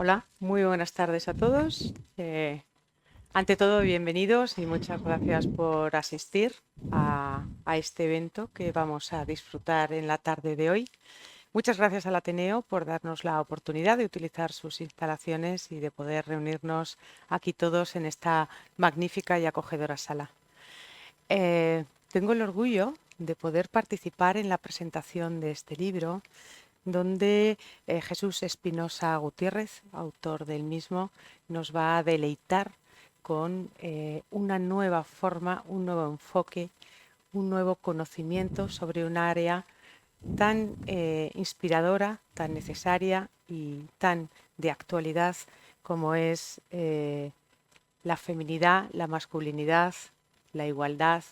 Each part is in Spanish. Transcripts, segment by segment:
Hola, muy buenas tardes a todos. Ante todo, bienvenidos y muchas gracias por asistir a este evento que vamos a disfrutar en la tarde de hoy. Muchas gracias al Ateneo por darnos la oportunidad de utilizar sus instalaciones y de poder reunirnos aquí todos en esta magnífica y acogedora sala. Tengo el orgullo de poder participar en la presentación de este libro donde Jesús Espinosa Gutiérrez, autor del mismo, nos va a deleitar con una nueva forma, un nuevo enfoque, un nuevo conocimiento sobre un área tan inspiradora, tan necesaria y tan de actualidad como es la feminidad, la masculinidad, la igualdad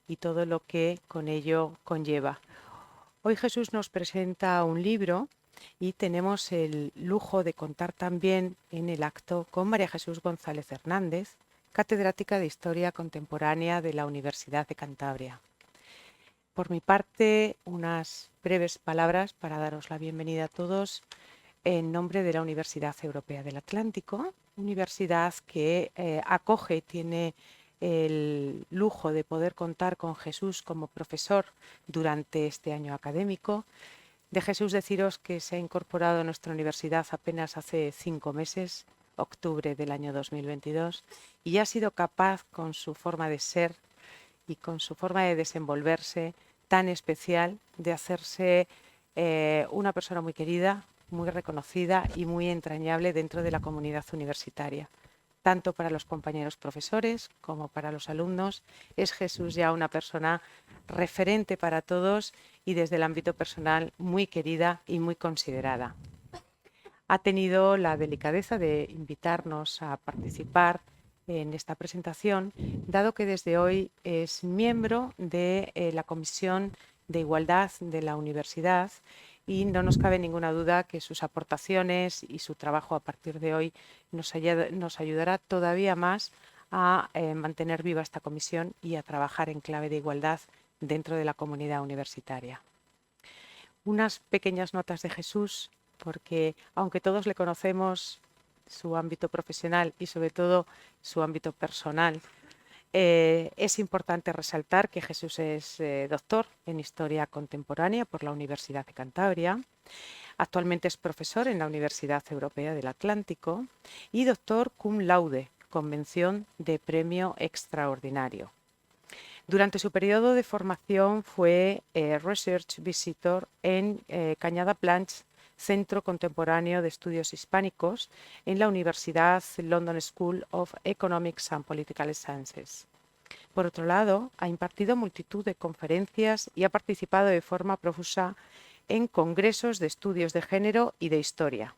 y todo lo que con ello conlleva. Hoy Jesús nos presenta un libro y tenemos el lujo de contar también en el acto con María Jesús González Hernández, catedrática de Historia Contemporánea de la Universidad de Cantabria. Por mi parte, unas breves palabras para daros la bienvenida a todos en nombre de la Universidad Europea del Atlántico, universidad que acoge, tiene el lujo de poder contar con Jesús como profesor durante este año académico. De Jesús deciros que se ha incorporado a nuestra universidad apenas hace 5 meses, octubre del año 2022, y ha sido capaz con su forma de ser y con su forma de desenvolverse tan especial de hacerse una persona muy querida, muy reconocida y muy entrañable dentro de la comunidad universitaria. Tanto para los compañeros profesores como para los alumnos, es Jesús ya una persona referente para todos y desde el ámbito personal muy querida y muy considerada. Ha tenido la delicadeza de invitarnos a participar en esta presentación, dado que desde hoy es miembro de la Comisión de Igualdad de la Universidad y no nos cabe ninguna duda que sus aportaciones y su trabajo a partir de hoy nos ayudará todavía más a mantener viva esta comisión y a trabajar en clave de igualdad dentro de la comunidad universitaria. Unas pequeñas notas de Jesús, porque aunque todos le conocemos su ámbito profesional y sobre todo su ámbito personal, es importante resaltar que Jesús es doctor en Historia Contemporánea por la Universidad de Cantabria. Actualmente es profesor en la Universidad Europea del Atlántico y doctor cum laude, convención de premio extraordinario. Durante su periodo de formación fue Research Visitor en Cañada Blanche, Centro Contemporáneo de Estudios Hispánicos, en la Universidad London School of Economics and Political Sciences. Por otro lado, ha impartido multitud de conferencias y ha participado de forma profusa en congresos de estudios de género y de historia.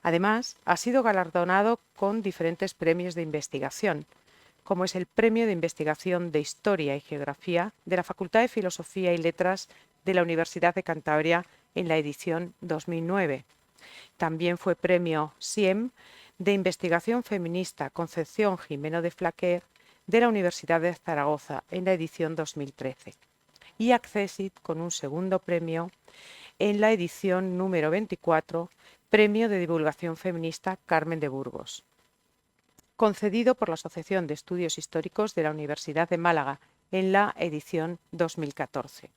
Además, ha sido galardonado con diferentes premios de investigación, como es el Premio de Investigación de Historia y Geografía de la Facultad de Filosofía y Letras de la Universidad de Cantabria en la edición 2009. También fue Premio SIEM de Investigación Feminista Concepción Jimeno de Flaquer de la Universidad de Zaragoza en la edición 2013. Y Accessit con un segundo premio en la edición número 24, Premio de Divulgación Feminista Carmen de Burgos, concedido por la Asociación de Estudios Históricos de la Universidad de Málaga en la edición 2014.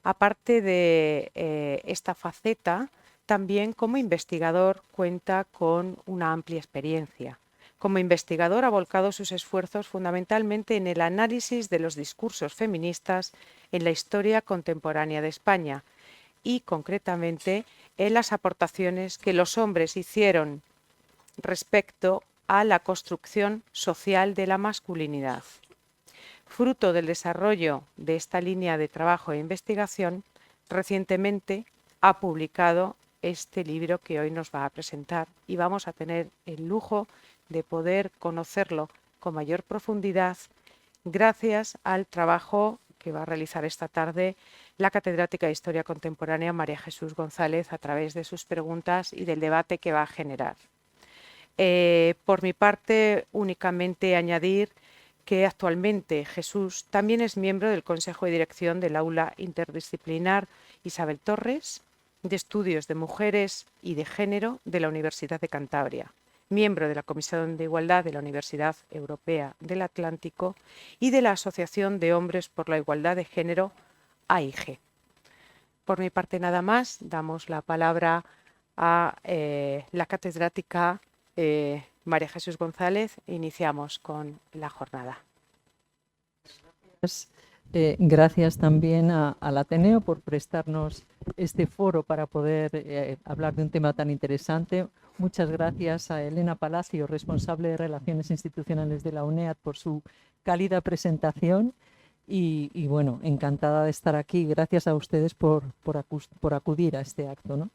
Aparte de esta faceta, también como investigador cuenta con una amplia experiencia. Como investigador ha volcado sus esfuerzos fundamentalmente en el análisis de los discursos feministas en la historia contemporánea de España y concretamente en las aportaciones que los hombres hicieron respecto a la construcción social de la masculinidad. Fruto del desarrollo de esta línea de trabajo e investigación, recientemente ha publicado este libro que hoy nos va a presentar y vamos a tener el lujo de poder conocerlo con mayor profundidad gracias al trabajo que va a realizar esta tarde la catedrática de Historia Contemporánea María Jesús González a través de sus preguntas y del debate que va a generar. Por mi parte, únicamente añadir que actualmente Jesús también es miembro del Consejo de Dirección del Aula Interdisciplinar Isabel Torres, de Estudios de Mujeres y de Género de la Universidad de Cantabria, miembro de la Comisión de Igualdad de la Universidad Europea del Atlántico y de la Asociación de Hombres por la Igualdad de Género, AIG. Por mi parte nada más, damos la palabra a la catedrática María Jesús González e iniciamos con la jornada. Gracias también al Ateneo por prestarnos este foro para poder hablar de un tema tan interesante. Muchas gracias a Elena Palacio, responsable de Relaciones Institucionales de la UNEAD, por su cálida presentación y bueno, encantada de estar aquí. Gracias a ustedes por acudir a este acto, ¿no?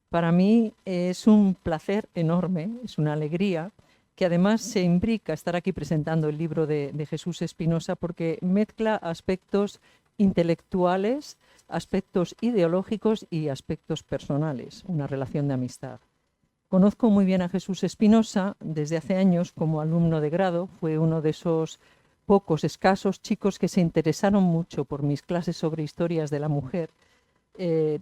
Para mí es un placer enorme, es una alegría, que además se imbrica estar aquí presentando el libro de Jesús Espinosa porque mezcla aspectos intelectuales, aspectos ideológicos y aspectos personales, una relación de amistad. Conozco muy bien a Jesús Espinosa desde hace años como alumno de grado, fue uno de esos pocos, escasos chicos que se interesaron mucho por mis clases sobre historias de la mujer.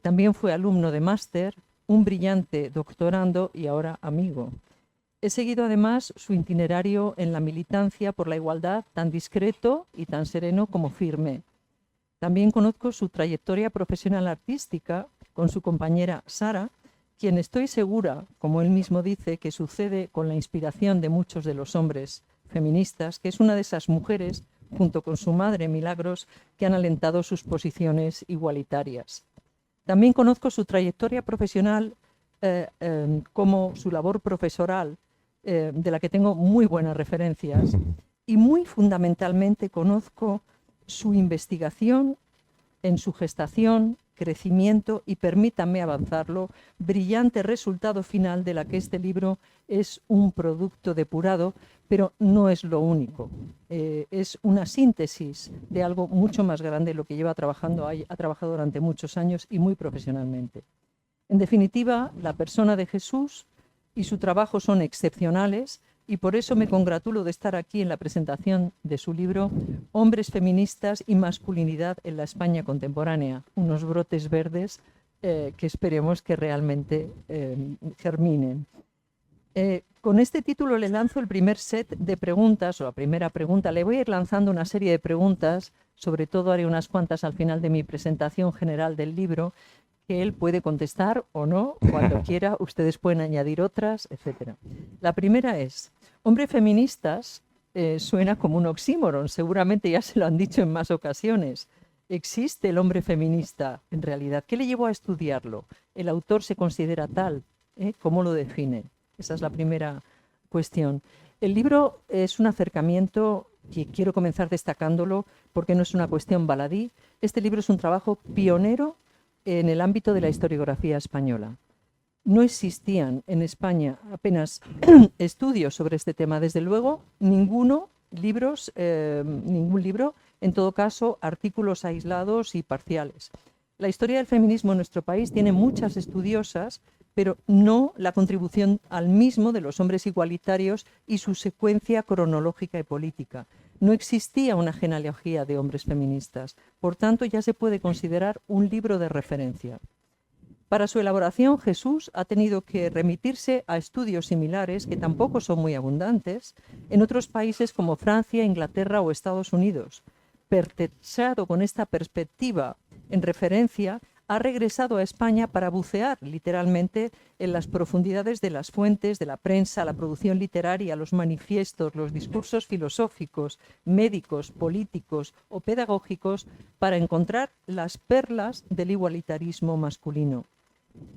También fue alumno de máster, un brillante doctorando y ahora amigo. He seguido además su itinerario en la militancia por la igualdad, tan discreto y tan sereno como firme. También conozco su trayectoria profesional artística con su compañera Sara, quien estoy segura, como él mismo dice, que sucede con la inspiración de muchos de los hombres feministas, que es una de esas mujeres, junto con su madre Milagros, que han alentado sus posiciones igualitarias. También conozco su trayectoria profesional como su labor profesoral, de la que tengo muy buenas referencias, y muy fundamentalmente conozco su investigación en su gestación, crecimiento y, permítanme avanzarlo, brillante resultado final de la que este libro es un producto depurado, pero no es lo único. Es una síntesis de algo mucho más grande de lo que ha trabajado durante muchos años y muy profesionalmente. En definitiva, la persona de Jesús y su trabajo son excepcionales y por eso me congratulo de estar aquí en la presentación de su libro Hombres feministas y masculinidad en la España contemporánea, unos brotes verdes que esperemos que realmente germinen. Con este título le lanzo el primer set de preguntas, o la primera pregunta. Le voy a ir lanzando una serie de preguntas, sobre todo haré unas cuantas al final de mi presentación general del libro, que él puede contestar o no, cuando quiera, ustedes pueden añadir otras, etc. La primera es, hombres feministas suena como un oxímoron, seguramente ya se lo han dicho en más ocasiones. ¿Existe el hombre feminista en realidad? ¿Qué le llevó a estudiarlo? ¿El autor se considera tal? ¿Cómo lo define? Esa es la primera cuestión. El libro es un acercamiento que quiero comenzar destacándolo porque no es una cuestión baladí. Este libro es un trabajo pionero en el ámbito de la historiografía española. No existían en España apenas estudios sobre este tema, desde luego, ningún libro, en todo caso, artículos aislados y parciales. La historia del feminismo en nuestro país tiene muchas estudiosas, pero no la contribución al mismo de los hombres igualitarios y su secuencia cronológica y política. No existía una genealogía de hombres feministas, por tanto ya se puede considerar un libro de referencia. Para su elaboración, Jesús ha tenido que remitirse a estudios similares, que tampoco son muy abundantes, en otros países como Francia, Inglaterra o Estados Unidos. Pertrechado con esta perspectiva en referencia, ha regresado a España para bucear literalmente en las profundidades de las fuentes, de la prensa, la producción literaria, los manifiestos, los discursos filosóficos, médicos, políticos o pedagógicos para encontrar las perlas del igualitarismo masculino.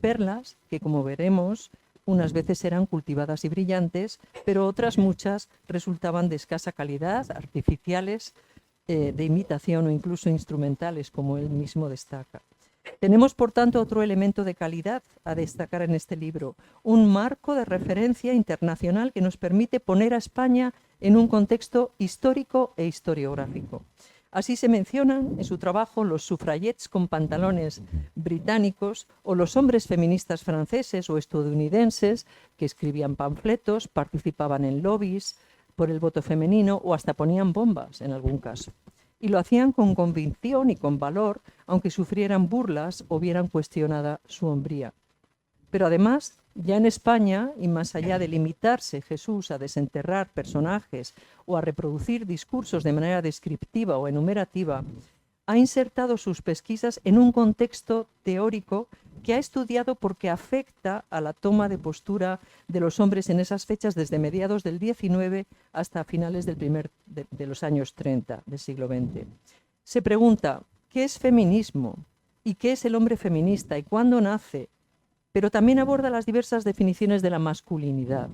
Perlas que, como veremos, unas veces eran cultivadas y brillantes, pero otras muchas resultaban de escasa calidad, artificiales, de imitación o incluso instrumentales, como él mismo destaca. Tenemos, por tanto, otro elemento de calidad a destacar en este libro, un marco de referencia internacional que nos permite poner a España en un contexto histórico e historiográfico. Así se mencionan en su trabajo los sufragettes con pantalones británicos o los hombres feministas franceses o estadounidenses que escribían panfletos, participaban en lobbies por el voto femenino o hasta ponían bombas en algún caso. y lo hacían con convicción y con valor, aunque sufrieran burlas o vieran cuestionada su hombría. Pero además, ya en España, y más allá de limitarse Jesús a desenterrar personajes o a reproducir discursos de manera descriptiva o enumerativa, ha insertado sus pesquisas en un contexto teórico que ha estudiado porque afecta a la toma de postura de los hombres en esas fechas desde mediados del XIX hasta finales de los años 30 del siglo XX. Se pregunta, ¿qué es feminismo? ¿Y qué es el hombre feminista? ¿Y cuándo nace? Pero también aborda las diversas definiciones de la masculinidad.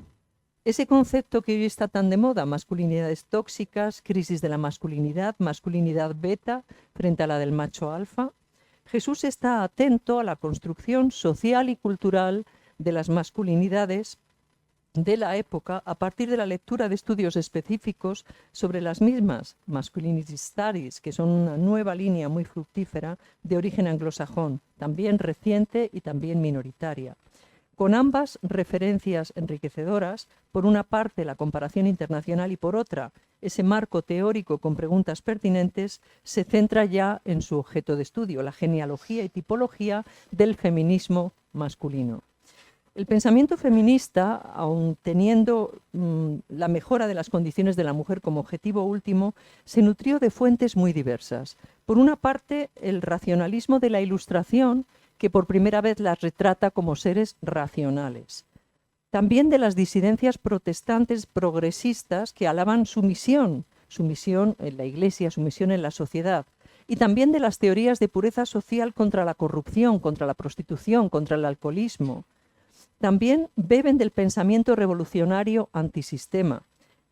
Ese concepto que hoy está tan de moda, masculinidades tóxicas, crisis de la masculinidad, masculinidad beta frente a la del macho alfa, Jesús está atento a la construcción social y cultural de las masculinidades de la época a partir de la lectura de estudios específicos sobre las mismas, Masculinity Studies, que son una nueva línea muy fructífera de origen anglosajón, también reciente y también minoritaria. Con ambas referencias enriquecedoras, por una parte la comparación internacional y por otra ese marco teórico con preguntas pertinentes, se centra ya en su objeto de estudio, la genealogía y tipología del feminismo masculino. El pensamiento feminista, aun teniendo la mejora de las condiciones de la mujer como objetivo último, se nutrió de fuentes muy diversas. Por una parte, el racionalismo de la Ilustración, que por primera vez las retrata como seres racionales. También de las disidencias protestantes progresistas que alaban su misión en la Iglesia, su misión en la sociedad. Y también de las teorías de pureza social contra la corrupción, contra la prostitución, contra el alcoholismo. También beben del pensamiento revolucionario antisistema,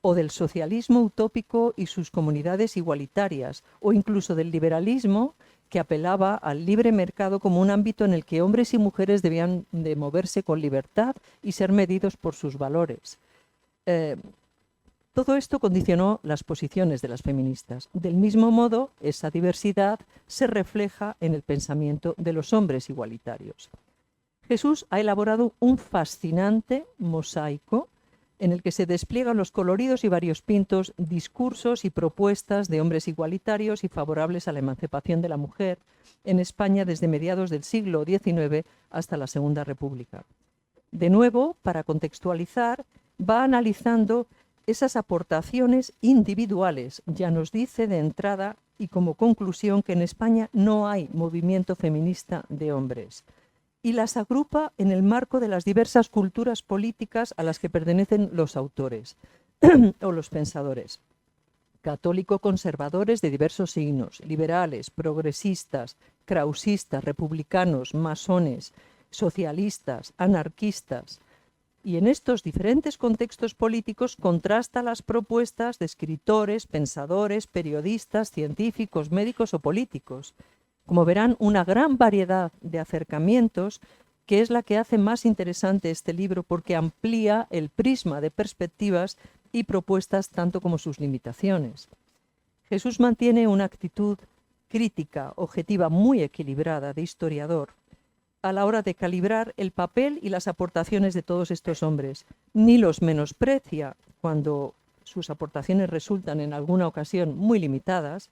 o del socialismo utópico y sus comunidades igualitarias, o incluso del liberalismo que apelaba al libre mercado como un ámbito en el que hombres y mujeres debían de moverse con libertad y ser medidos por sus valores. Todo esto condicionó las posiciones de las feministas. Del mismo modo, esa diversidad se refleja en el pensamiento de los hombres igualitarios. Jesús ha elaborado un fascinante mosaico en el que se despliegan los coloridos y variopintos discursos y propuestas de hombres igualitarios y favorables a la emancipación de la mujer en España desde mediados del siglo XIX hasta la Segunda República. De nuevo, para contextualizar, va analizando esas aportaciones individuales. Ya nos dice de entrada y como conclusión que en España no hay movimiento feminista de hombres, y las agrupa en el marco de las diversas culturas políticas a las que pertenecen los autores o los pensadores. Católico-conservadores de diversos signos, liberales, progresistas, krausistas, republicanos, masones, socialistas, anarquistas. Y en estos diferentes contextos políticos contrasta las propuestas de escritores, pensadores, periodistas, científicos, médicos o políticos. Como verán, una gran variedad de acercamientos que es la que hace más interesante este libro porque amplía el prisma de perspectivas y propuestas tanto como sus limitaciones. Jesús mantiene una actitud crítica, objetiva, muy equilibrada de historiador a la hora de calibrar el papel y las aportaciones de todos estos hombres. Ni los menosprecia cuando sus aportaciones resultan en alguna ocasión muy limitadas,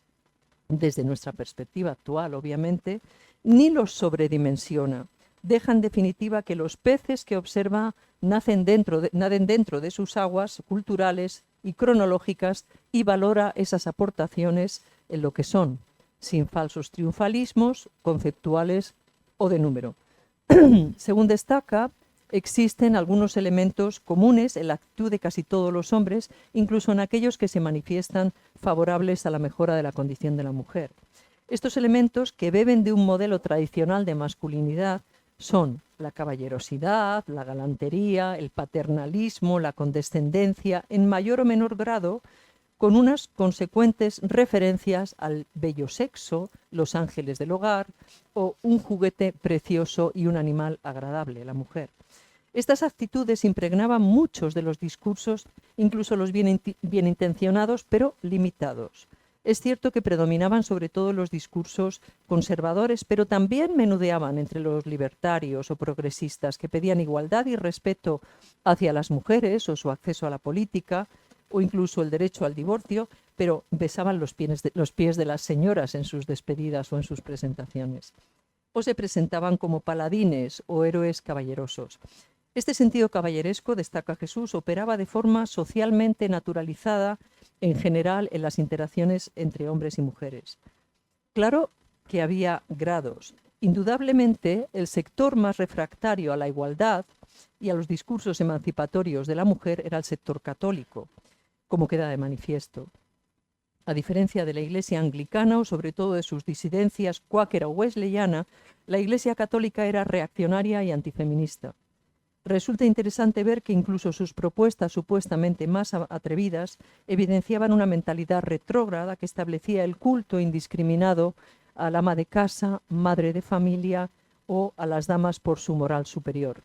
desde nuestra perspectiva actual, obviamente, ni los sobredimensiona. Deja en definitiva que los peces que observa naden dentro de sus aguas culturales y cronológicas y valora esas aportaciones en lo que son, sin falsos triunfalismos conceptuales o de número. Según destaca, existen algunos elementos comunes en la actitud de casi todos los hombres, incluso en aquellos que se manifiestan favorables a la mejora de la condición de la mujer. Estos elementos, que beben de un modelo tradicional de masculinidad, son la caballerosidad, la galantería, el paternalismo, la condescendencia, en mayor o menor grado, con unas consecuentes referencias al bello sexo, los ángeles del hogar o un juguete precioso y un animal agradable, la mujer. Estas actitudes impregnaban muchos de los discursos, incluso los bien intencionados, pero limitados. Es cierto que predominaban sobre todo los discursos conservadores, pero también menudeaban entre los libertarios o progresistas que pedían igualdad y respeto hacia las mujeres o su acceso a la política, o incluso el derecho al divorcio, pero besaban los pies de las señoras en sus despedidas o en sus presentaciones. O se presentaban como paladines o héroes caballerosos. Este sentido caballeresco, destaca Jesús, operaba de forma socialmente naturalizada en general en las interacciones entre hombres y mujeres. Claro que había grados. Indudablemente, el sector más refractario a la igualdad y a los discursos emancipatorios de la mujer era el sector católico, como queda de manifiesto. A diferencia de la Iglesia anglicana o sobre todo de sus disidencias cuáquera o wesleyana, la Iglesia católica era reaccionaria y antifeminista. Resulta interesante ver que incluso sus propuestas supuestamente más atrevidas evidenciaban una mentalidad retrógrada que establecía el culto indiscriminado al ama de casa, madre de familia o a las damas por su moral superior.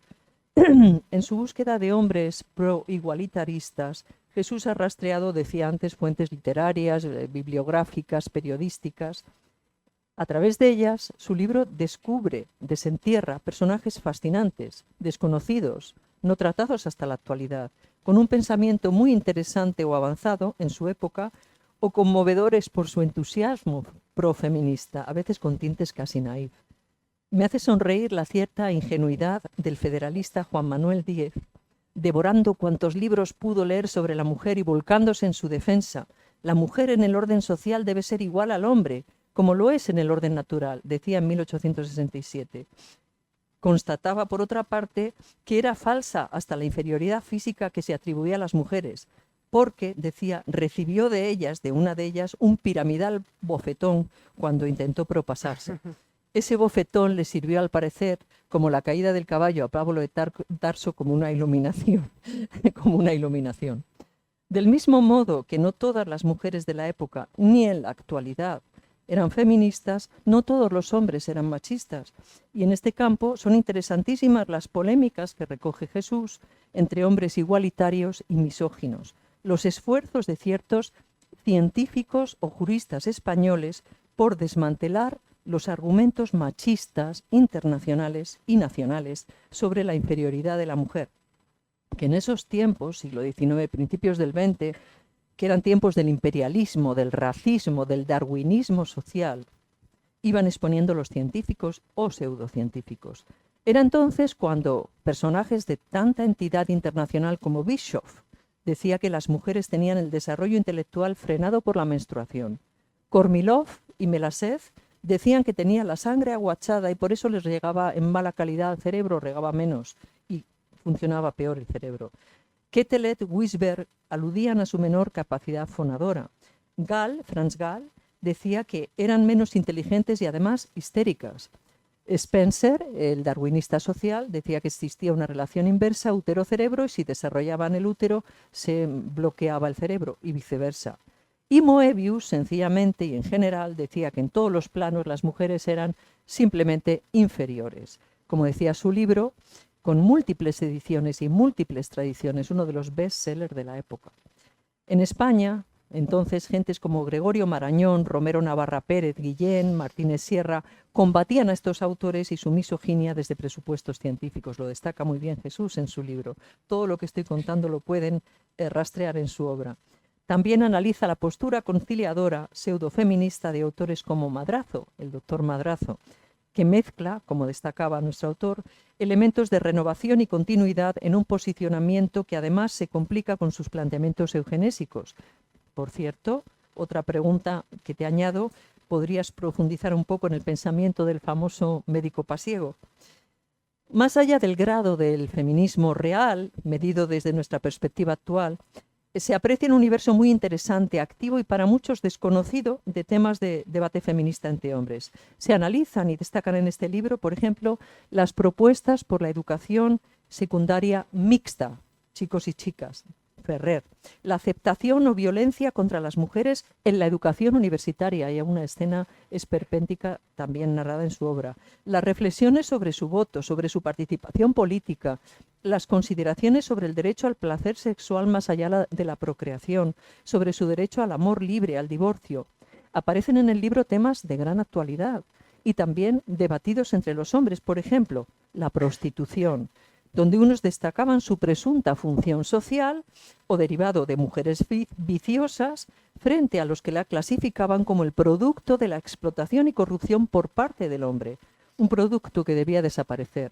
En su búsqueda de hombres pro-igualitaristas, Jesús ha rastreado, decía antes, fuentes literarias, bibliográficas, periodísticas. A través de ellas, su libro descubre, desentierra personajes fascinantes, desconocidos, no tratados hasta la actualidad, con un pensamiento muy interesante o avanzado en su época, o conmovedores por su entusiasmo profeminista, a veces con tintes casi naif. Me hace sonreír la cierta ingenuidad del federalista Juan Manuel Díez, devorando cuantos libros pudo leer sobre la mujer y volcándose en su defensa. La mujer en el orden social debe ser igual al hombre, como lo es en el orden natural, decía en 1867. Constataba, por otra parte, que era falsa hasta la inferioridad física que se atribuía a las mujeres, porque, decía, recibió de una de ellas, un piramidal bofetón cuando intentó propasarse. Ese bofetón le sirvió, al parecer, como la caída del caballo a Pablo de Tarso, como una iluminación. Del mismo modo que no todas las mujeres de la época, ni en la actualidad, eran feministas, no todos los hombres eran machistas. Y en este campo son interesantísimas las polémicas que recoge Jesús entre hombres igualitarios y misóginos, los esfuerzos de ciertos científicos o juristas españoles por desmantelar los argumentos machistas internacionales y nacionales sobre la inferioridad de la mujer, que en esos tiempos, siglo XIX, principios del XX, que eran tiempos del imperialismo, del racismo, del darwinismo social, iban exponiendo los científicos o pseudocientíficos. Era entonces cuando personajes de tanta entidad internacional como Bischoff decía que las mujeres tenían el desarrollo intelectual frenado por la menstruación. Kormilov y Melasev decían que tenía la sangre aguachada y por eso les llegaba en mala calidad al cerebro, regaba menos y funcionaba peor el cerebro. Quetelet, Wisberg aludían a su menor capacidad fonadora. Franz Gall, decía que eran menos inteligentes y además histéricas. Spencer, el darwinista social, decía que existía una relación inversa útero-cerebro y si desarrollaban el útero se bloqueaba el cerebro y viceversa. Y Moebius, sencillamente y en general, decía que en todos los planos las mujeres eran simplemente inferiores. Como decía su libro, con múltiples ediciones y múltiples tradiciones, uno de los bestsellers de la época. En España, entonces, gentes como Gregorio Marañón, Romero Navarra Pérez, Guillén, Martínez Sierra, combatían a estos autores y su misoginia desde presupuestos científicos. Lo destaca muy bien Jesús en su libro. Todo lo que estoy contando lo pueden rastrear en su obra. También analiza la postura conciliadora pseudofeminista de autores como Madrazo, el doctor Madrazo, que mezcla, como destacaba nuestro autor, elementos de renovación y continuidad en un posicionamiento que además se complica con sus planteamientos eugenésicos. Por cierto, otra pregunta que te añado, ¿podrías profundizar un poco en el pensamiento del famoso médico pasiego? Más allá del grado del feminismo real, medido desde nuestra perspectiva actual, se aprecia un universo muy interesante, activo y para muchos desconocido de temas de debate feminista entre hombres. Se analizan y destacan en este libro, por ejemplo, las propuestas por la educación secundaria mixta, chicos y chicas, Ferrer, la aceptación o violencia contra las mujeres en la educación universitaria, hay una escena esperpéntica también narrada en su obra, las reflexiones sobre su voto, sobre su participación política, las consideraciones sobre el derecho al placer sexual más allá de la procreación, sobre su derecho al amor libre, al divorcio. Aparecen en el libro temas de gran actualidad y también debatidos entre los hombres, por ejemplo, la prostitución. donde unos destacaban su presunta función social o derivado de mujeres viciosas frente a los que la clasificaban como el producto de la explotación y corrupción por parte del hombre, un producto que debía desaparecer.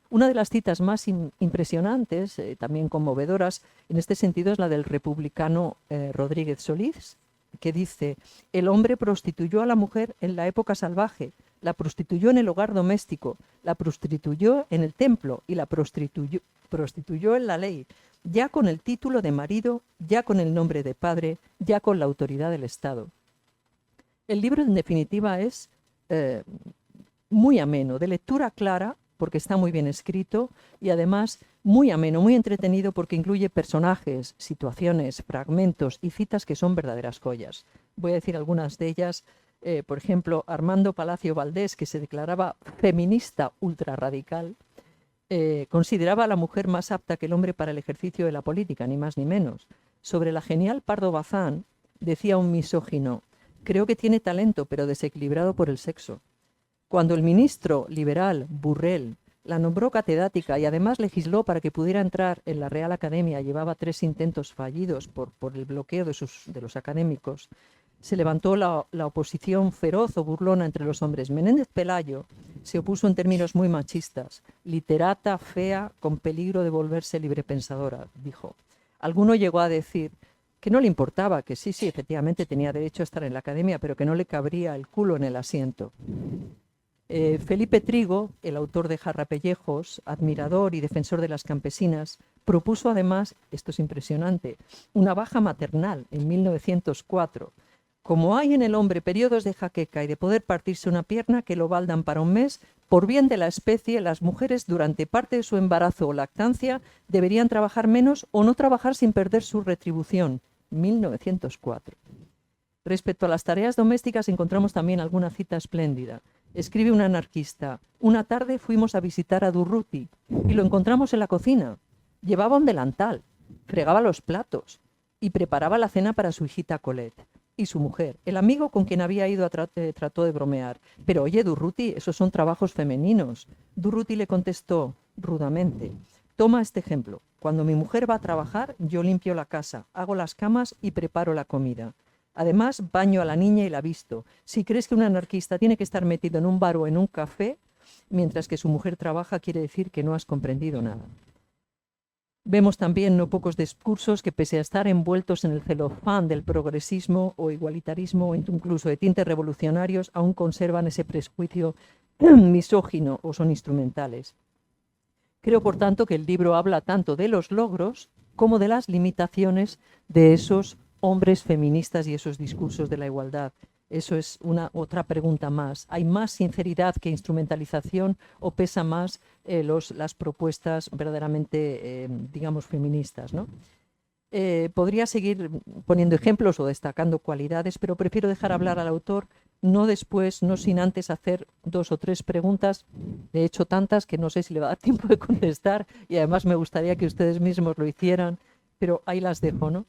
Una de las citas más impresionantes, también conmovedoras, en este sentido es la del republicano Rodríguez Solís, que dice: el hombre prostituyó a la mujer en la época salvaje, la prostituyó en el hogar doméstico, la prostituyó en el templo y la prostituyó en la ley, ya con el título de marido, ya con el nombre de padre, ya con la autoridad del Estado. El libro, en definitiva, es muy ameno, de lectura clara, porque está muy bien escrito, y además muy ameno, muy entretenido, porque incluye personajes, situaciones, fragmentos y citas que son verdaderas joyas. Voy a decir algunas de ellas. Por ejemplo, Armando Palacio Valdés, que se declaraba feminista ultrarradical, consideraba a la mujer más apta que el hombre para el ejercicio de la política, ni más ni menos. Sobre la genial Pardo Bazán, decía un misógino: creo que tiene talento, pero desequilibrado por el sexo. Cuando el ministro liberal Burrell la nombró catedrática y además legisló para que pudiera entrar en la Real Academia, llevaba 3 intentos fallidos por el bloqueo de los académicos, se levantó la oposición feroz o burlona entre los hombres. Menéndez Pelayo se opuso en términos muy machistas: literata, fea, con peligro de volverse librepensadora, dijo. Alguno llegó a decir que no le importaba, que sí, efectivamente tenía derecho a estar en la academia, pero que no le cabría el culo en el asiento. Felipe Trigo, el autor de Jarrapellejos, admirador y defensor de las campesinas, propuso además, esto es impresionante, una baja maternal en 1904. Como hay en el hombre periodos de jaqueca y de poder partirse una pierna que lo baldan para un mes, por bien de la especie, las mujeres durante parte de su embarazo o lactancia deberían trabajar menos o no trabajar sin perder su retribución. 1904. Respecto a las tareas domésticas encontramos también alguna cita espléndida. Escribe un anarquista: una tarde fuimos a visitar a Durruti y lo encontramos en la cocina. Llevaba un delantal, fregaba los platos y preparaba la cena para su hijita Colette. Y su mujer, el amigo con quien había ido, trató de bromear: pero oye, Durruti, esos son trabajos femeninos. Durruti le contestó rudamente: toma este ejemplo. Cuando mi mujer va a trabajar, yo limpio la casa, hago las camas y preparo la comida. Además, baño a la niña y la visto. Si crees que un anarquista tiene que estar metido en un bar o en un café mientras que su mujer trabaja, quiere decir que no has comprendido nada. Vemos también no pocos discursos que, pese a estar envueltos en el celofán del progresismo o igualitarismo o incluso de tintes revolucionarios, aún conservan ese prejuicio misógino o son instrumentales. Creo, por tanto, que el libro habla tanto de los logros como de las limitaciones de esos hombres feministas y esos discursos de la igualdad. Eso es otra pregunta más. ¿Hay más sinceridad que instrumentalización o pesa más las propuestas verdaderamente, digamos, feministas, ¿no? Podría seguir poniendo ejemplos o destacando cualidades, pero prefiero dejar hablar al autor, no sin antes hacer 2 o 3 preguntas. De hecho, tantas que no sé si le va a dar tiempo de contestar, y además me gustaría que ustedes mismos lo hicieran, pero ahí las dejo, ¿no?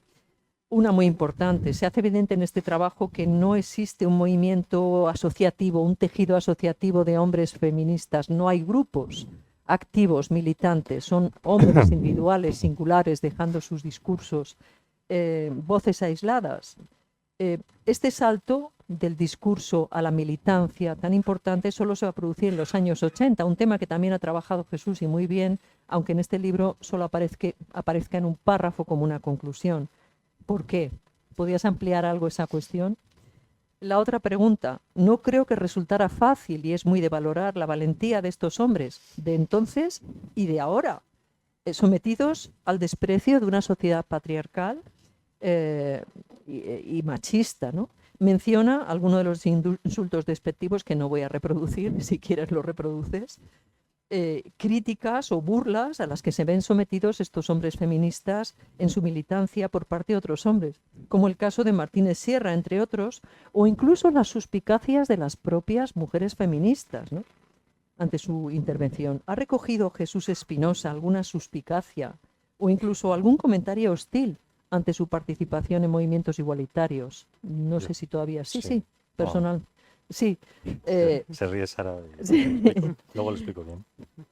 Una muy importante: se hace evidente en este trabajo que no existe un movimiento asociativo, un tejido asociativo de hombres feministas. No hay grupos activos, militantes, son hombres individuales, singulares, dejando sus discursos, voces aisladas. Este salto del discurso a la militancia tan importante solo se va a producir en los años 80, un tema que también ha trabajado Jesús y muy bien, aunque en este libro solo aparezca en un párrafo como una conclusión. ¿Por qué? ¿Podrías ampliar algo esa cuestión? La otra pregunta: no creo que resultara fácil, y es muy de valorar la valentía de estos hombres, de entonces y de ahora, sometidos al desprecio de una sociedad patriarcal y machista, ¿no? Menciona algunos de los insultos despectivos que no voy a reproducir, si quieres lo reproduces. Críticas o burlas a las que se ven sometidos estos hombres feministas en su militancia por parte de otros hombres, como el caso de Martínez Sierra, entre otros, o incluso las suspicacias de las propias mujeres feministas, ¿no? Ante su intervención. ¿Ha recogido Jesús Espinosa alguna suspicacia o incluso algún comentario hostil ante su participación en movimientos igualitarios? No sé si todavía... Sí, personal. Sí. eh, Se ríe Sara. sí. Luego lo explico bien.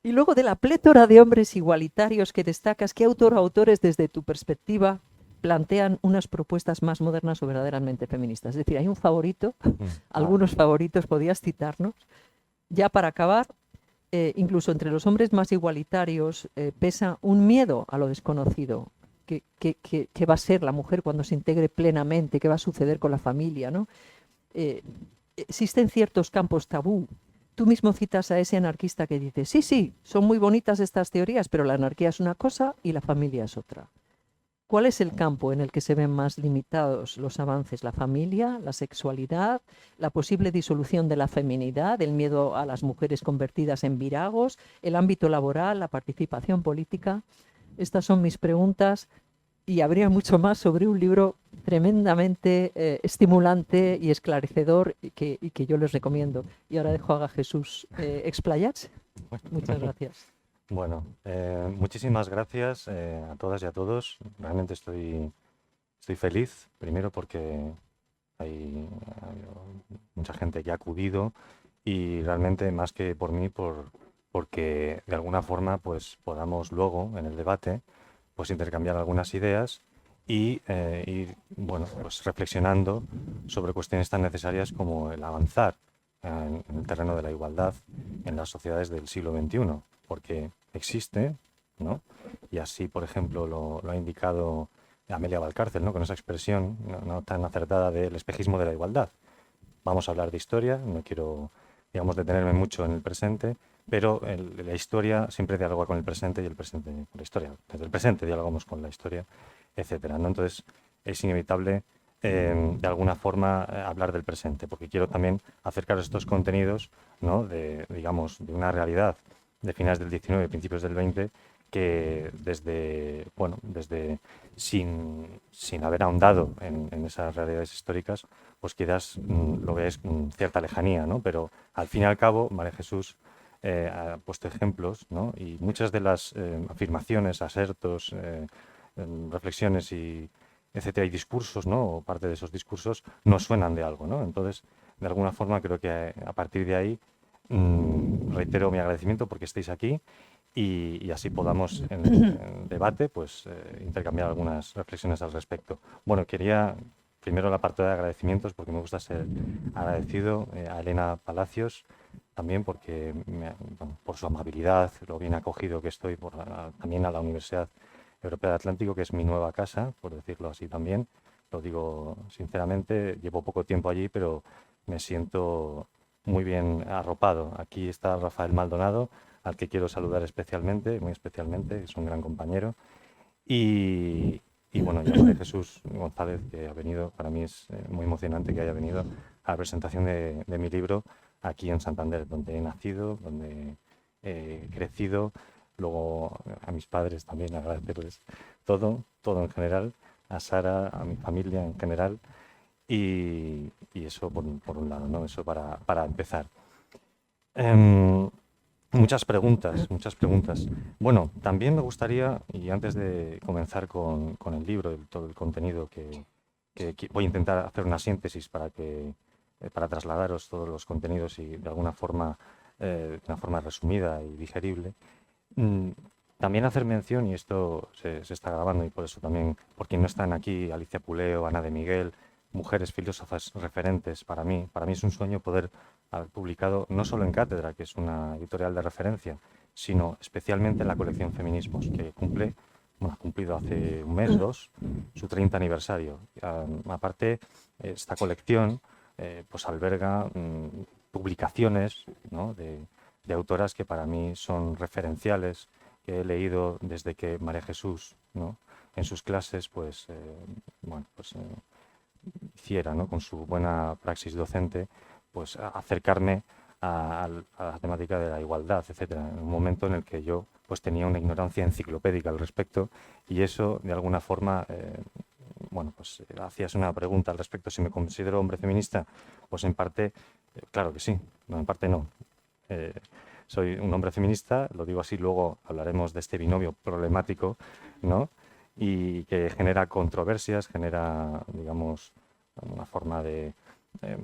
Y luego de la plétora de hombres igualitarios que destacas, ¿qué autor o autores desde tu perspectiva plantean unas propuestas más modernas o verdaderamente feministas? Es decir, ¿hay un favorito? Algunos favoritos podías citarnos. Ya para acabar, incluso entre los hombres más igualitarios pesa un miedo a lo desconocido. ¿Qué va a ser la mujer cuando se integre plenamente? ¿Qué va a suceder con la familia, ¿no? Existen ciertos campos tabú. Tú mismo citas a ese anarquista que dice, sí, sí, son muy bonitas estas teorías, pero la anarquía es una cosa y la familia es otra. ¿Cuál es el campo en el que se ven más limitados los avances? ¿La familia, la sexualidad, la posible disolución de la feminidad, el miedo a las mujeres convertidas en viragos, el ámbito laboral, la participación política? Estas son mis preguntas y habría mucho más sobre un libro tremendamente estimulante y esclarecedor y que yo les recomiendo. Y ahora dejo a Jesús explayarse. Muchas gracias. Bueno, muchísimas gracias a todas y a todos. Realmente estoy feliz, primero porque hay mucha gente que ha acudido y realmente más que por mí, porque de alguna forma pues podamos luego en el debate pues intercambiar algunas ideas y ir bueno, pues reflexionando sobre cuestiones tan necesarias como el avanzar en el terreno de la igualdad en las sociedades del siglo XXI, porque existe, ¿no? Y así, por ejemplo, lo ha indicado Amelia Valcárcel, ¿no? Con esa expresión no tan acertada del espejismo de la igualdad. Vamos a hablar de historia, no quiero, digamos, detenerme mucho en el presente, pero la historia siempre dialoga con el presente y el presente con la historia. Desde el presente dialogamos con la historia, etcétera, ¿no? Entonces, es inevitable, de alguna forma, hablar del presente, porque quiero también acercar estos contenidos, ¿no? Digamos, de una realidad de finales del 19, principios del 20, que desde sin haber ahondado en esas realidades históricas, pues quizás lo ves con cierta lejanía, ¿no? Pero al fin y al cabo, María Jesús ha puesto ejemplos, ¿no? Y muchas de las afirmaciones, asertos, reflexiones y etcétera, y discursos, ¿no? O parte de esos discursos nos suenan de algo, ¿no? Entonces, de alguna forma, creo que a partir de ahí reitero mi agradecimiento porque estéis aquí y así podamos en debate pues intercambiar algunas reflexiones al respecto. Bueno, quería primero la parte de agradecimientos porque me gusta ser agradecido a Elena Palacios también porque bueno, por su amabilidad, lo bien acogido que estoy, también a la Universidad Europea de Atlántico, que es mi nueva casa, por decirlo así también. Lo digo sinceramente, llevo poco tiempo allí, pero me siento muy bien arropado. Aquí está Rafael Maldonado, al que quiero saludar especialmente, muy especialmente, es un gran compañero. Y, y bueno, y a María Jesús González, que ha venido, para mí es muy emocionante que haya venido a la presentación de mi libro aquí en Santander, donde he nacido, donde he crecido. Luego a mis padres también agradecerles todo en general, a Sara, a mi familia en general. Y eso por un lado, ¿no? Eso para empezar. Muchas preguntas, muchas preguntas. Bueno, también me gustaría, y antes de comenzar con el libro, todo el contenido que voy a intentar hacer una síntesis para trasladaros todos los contenidos y de alguna forma, de una forma resumida y digerible. También hacer mención, y esto se está grabando y por eso también, por quien no están aquí, Alicia Puleo, Ana de Miguel, mujeres filósofas referentes para mí. Para mí es un sueño poder haber publicado no solo en Cátedra, que es una editorial de referencia, sino especialmente en la colección Feminismos, que ha cumplido hace un mes, dos, su 30 aniversario. Aparte, esta colección pues alberga publicaciones, ¿no? de autoras que para mí son referenciales, que he leído desde que María Jesús, ¿no? En sus clases pues hiciera, ¿no? Con su buena praxis docente, pues acercarme a la temática de la igualdad, etcétera, en un momento en el que yo pues tenía una ignorancia enciclopédica al respecto y eso de alguna forma hacías una pregunta al respecto si me considero hombre feminista, pues en parte claro que sí, no, en parte no. Soy un hombre feminista, lo digo así, luego hablaremos de este binomio problemático, ¿no? Y que genera controversias, genera, digamos, una forma de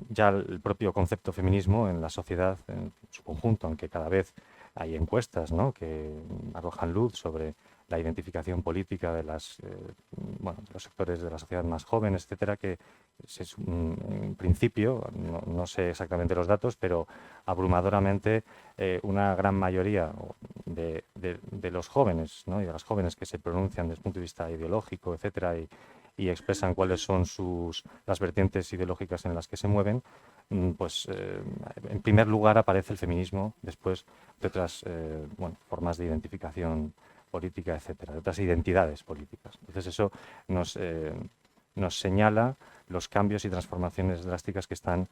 ya el propio concepto feminismo en la sociedad en su conjunto, aunque cada vez hay encuestas, ¿no?, que arrojan luz sobre la identificación política de bueno, de los sectores de la sociedad más jóvenes, etcétera, que en principio, no sé exactamente los datos, pero abrumadoramente una gran mayoría de los jóvenes, ¿no?, y de las jóvenes que se pronuncian desde el punto de vista ideológico, etcétera, y expresan cuáles son las vertientes ideológicas en las que se mueven, pues en primer lugar aparece el feminismo, después de otras bueno, formas de identificación política, etcétera, de otras identidades políticas. Entonces eso nos señala los cambios y transformaciones drásticas que están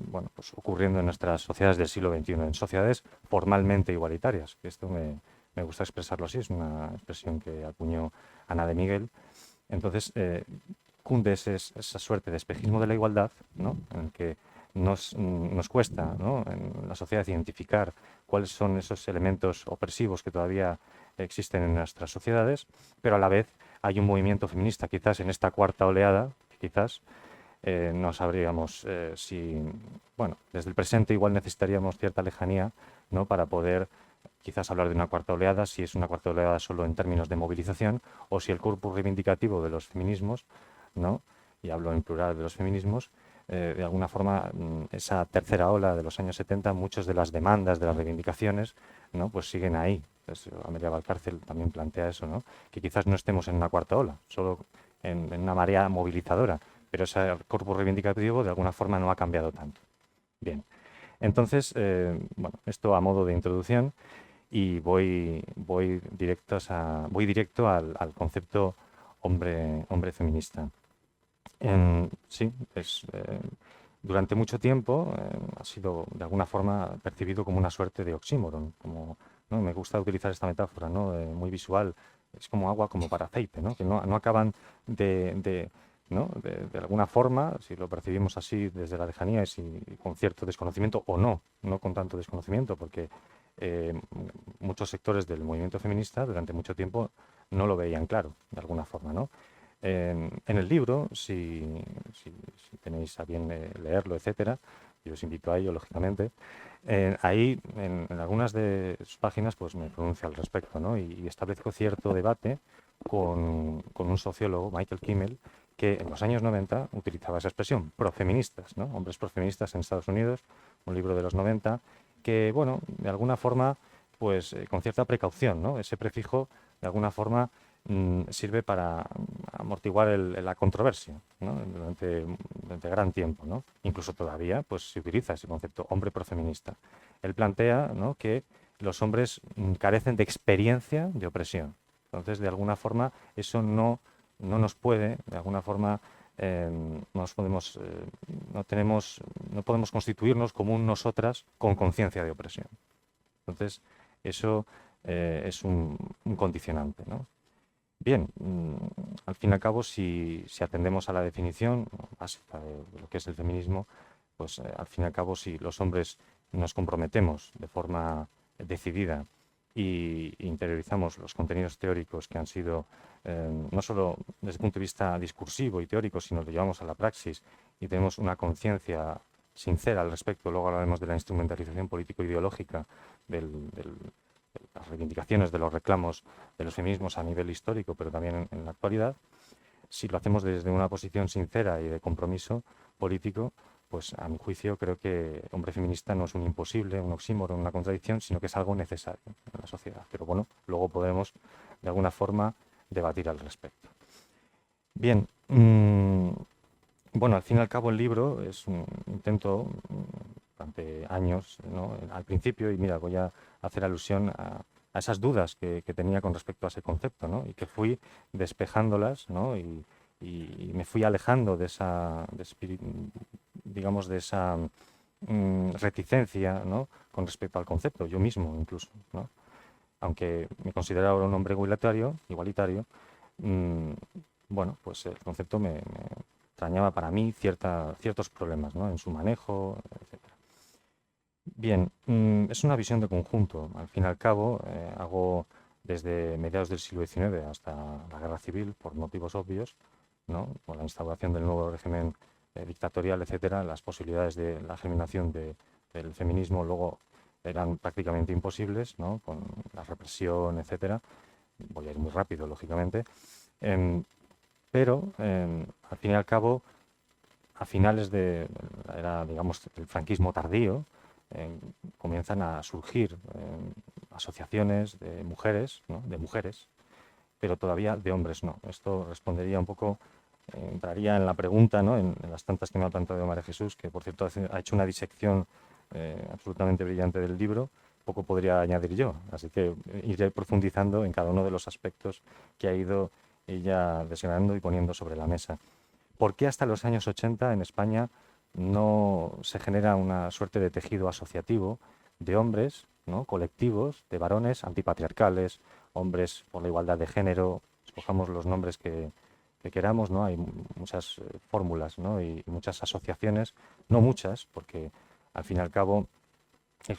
bueno, pues ocurriendo en nuestras sociedades del siglo XXI, en sociedades formalmente igualitarias, que esto me gusta expresarlo así, es una expresión que acuñó Ana de Miguel. Entonces, cunde esa suerte de espejismo de la igualdad, ¿no?, en el que nos cuesta, ¿no?, en la sociedad identificar cuáles son esos elementos opresivos que todavía existen en nuestras sociedades, pero a la vez hay un movimiento feminista, quizás en esta cuarta oleada, quizás no sabríamos si, bueno, desde el presente igual necesitaríamos cierta lejanía, ¿no?, para poder quizás hablar de una cuarta oleada, si es una cuarta oleada solo en términos de movilización, o si el corpus reivindicativo de los feminismos, ¿no?, y hablo en plural de los feminismos, de alguna forma esa tercera ola de los años 70, muchas de las demandas, de las reivindicaciones, ¿no?, pues siguen ahí. Entonces, Amelia Valcárcel también plantea eso, ¿no?, que quizás no estemos en una cuarta ola, solo en una marea movilizadora, pero ese corpus reivindicativo de alguna forma no ha cambiado tanto. Bien, entonces, bueno, esto a modo de introducción, y voy directo al concepto hombre feminista. Sí, durante mucho tiempo ha sido de alguna forma percibido como una suerte de oxímoron, como, ¿no?, me gusta utilizar esta metáfora, ¿no?, muy visual, es como agua como para aceite, ¿no?, que no acaban ¿no?, de alguna forma, si lo percibimos así desde la lejanía y con cierto desconocimiento o no con tanto desconocimiento, porque muchos sectores del movimiento feminista durante mucho tiempo no lo veían claro, de alguna forma, ¿no? En el libro, si tenéis a bien leerlo, etcétera, yo os invito a ello, lógicamente, ahí en algunas de sus páginas pues me pronuncio al respecto, ¿no?, y establezco cierto debate con un sociólogo, Michael Kimmel, que en los años 90 utilizaba esa expresión, profeministas, ¿no?, hombres profeministas en Estados Unidos, un libro de los 90, que, bueno, de alguna forma, pues con cierta precaución, ¿no?, ese prefijo, de alguna forma, sirve para amortiguar la controversia, ¿no?, durante gran tiempo, ¿no? Incluso todavía pues, se utiliza ese concepto, hombre profeminista. Él plantea, ¿no?, que los hombres carecen de experiencia de opresión. Entonces, de alguna forma, eso no nos puede, de alguna forma, no podemos constituirnos como un nosotras con conciencia de opresión. Entonces, eso es un condicionante, ¿no? Bien, al fin y al cabo, si atendemos a la definición básica de lo que es el feminismo, pues al fin y al cabo, si los hombres nos comprometemos de forma decidida y interiorizamos los contenidos teóricos que han sido, no solo desde el punto de vista discursivo y teórico, sino lo llevamos a la praxis y tenemos una conciencia sincera al respecto, luego hablaremos de la instrumentalización político-ideológica de las reivindicaciones, de los reclamos de los feminismos a nivel histórico, pero también en la actualidad, si lo hacemos desde una posición sincera y de compromiso político, pues a mi juicio creo que hombre feminista no es un imposible, un oxímoron, una contradicción, sino que es algo necesario en la sociedad. Pero bueno, luego podemos de alguna forma debatir al respecto. Bien, bueno, al fin y al cabo el libro es un intento durante años, ¿no?, al principio, y mira, voy a hacer alusión a esas dudas que tenía con respecto a ese concepto, ¿no?, y que fui despejándolas, ¿no?, y me fui alejando de esa, digamos, de esa reticencia, ¿no?, con respecto al concepto, yo mismo incluso, ¿no? Aunque me consideraba un hombre igualitario, bueno, pues el concepto me extrañaba para mí ciertos problemas, ¿no?, en su manejo, etc. Bien, es una visión de conjunto. Al fin y al cabo, hago desde mediados del siglo XIX hasta la Guerra Civil, por motivos obvios, ¿no?, con la instauración del nuevo régimen dictatorial, etcétera, las posibilidades de la germinación del feminismo luego eran prácticamente imposibles, ¿no? Con la represión, etcétera. Voy a ir muy rápido, lógicamente. Pero, al fin y al cabo, a finales de la era, digamos, el franquismo tardío, comienzan a surgir asociaciones de mujeres, ¿no? De mujeres, pero todavía de hombres no. Esto respondería un poco, entraría en la pregunta, ¿no? En las tantas que me ha planteado María Jesús, que por cierto ha hecho una disección absolutamente brillante del libro. Poco podría añadir yo, así que iré profundizando en cada uno de los aspectos que ha ido ella desgranando y poniendo sobre la mesa. ¿Por qué hasta los años 80 en España no se genera una suerte de tejido asociativo de hombres, ¿no? Colectivos, de varones antipatriarcales, hombres por la igualdad de género, escojamos los nombres que queramos, ¿no? Hay muchas fórmulas, ¿no? Y muchas asociaciones, no muchas, porque al fin y al cabo,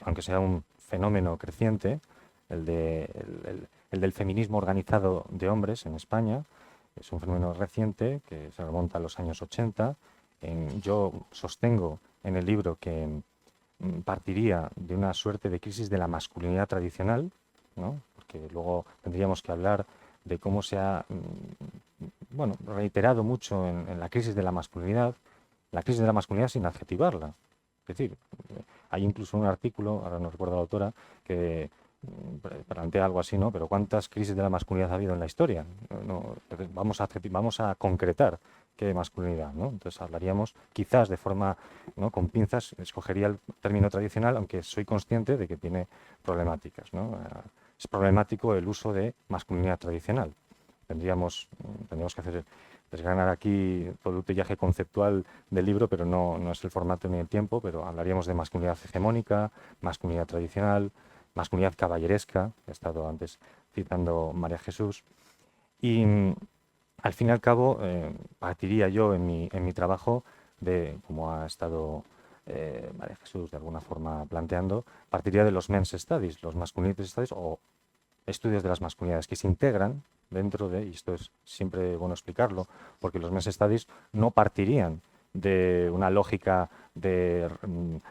aunque sea un fenómeno creciente, el del feminismo organizado de hombres en España, es un fenómeno reciente que se remonta a los años 80. Yo sostengo en el libro que partiría de una suerte de crisis de la masculinidad tradicional, ¿no? Porque luego tendríamos que hablar de cómo se ha bueno, reiterado mucho en la crisis de la masculinidad sin adjetivarla. Es decir, hay incluso un artículo, ahora no recuerdo la autora, que plantea algo así, ¿no? Pero ¿cuántas crisis de la masculinidad ha habido en la historia? No, vamos a concretar qué masculinidad, ¿no? Entonces hablaríamos, quizás de forma, ¿no? Con pinzas, escogería el término tradicional, aunque soy consciente de que tiene problemáticas, ¿no? Es problemático el uso de masculinidad tradicional. Tendríamos que desgranar aquí todo el utillaje conceptual del libro, pero no es el formato ni el tiempo, pero hablaríamos de masculinidad hegemónica, masculinidad tradicional, masculinidad caballeresca, que he estado antes citando María Jesús, y al fin y al cabo partiría yo en mi trabajo de, como ha estado María Jesús de alguna forma planteando, partiría de los men's studies, los masculinity studies o estudios de las masculinidades que se integran dentro de, y esto es siempre bueno explicarlo, porque los men's studies no partirían de una lógica de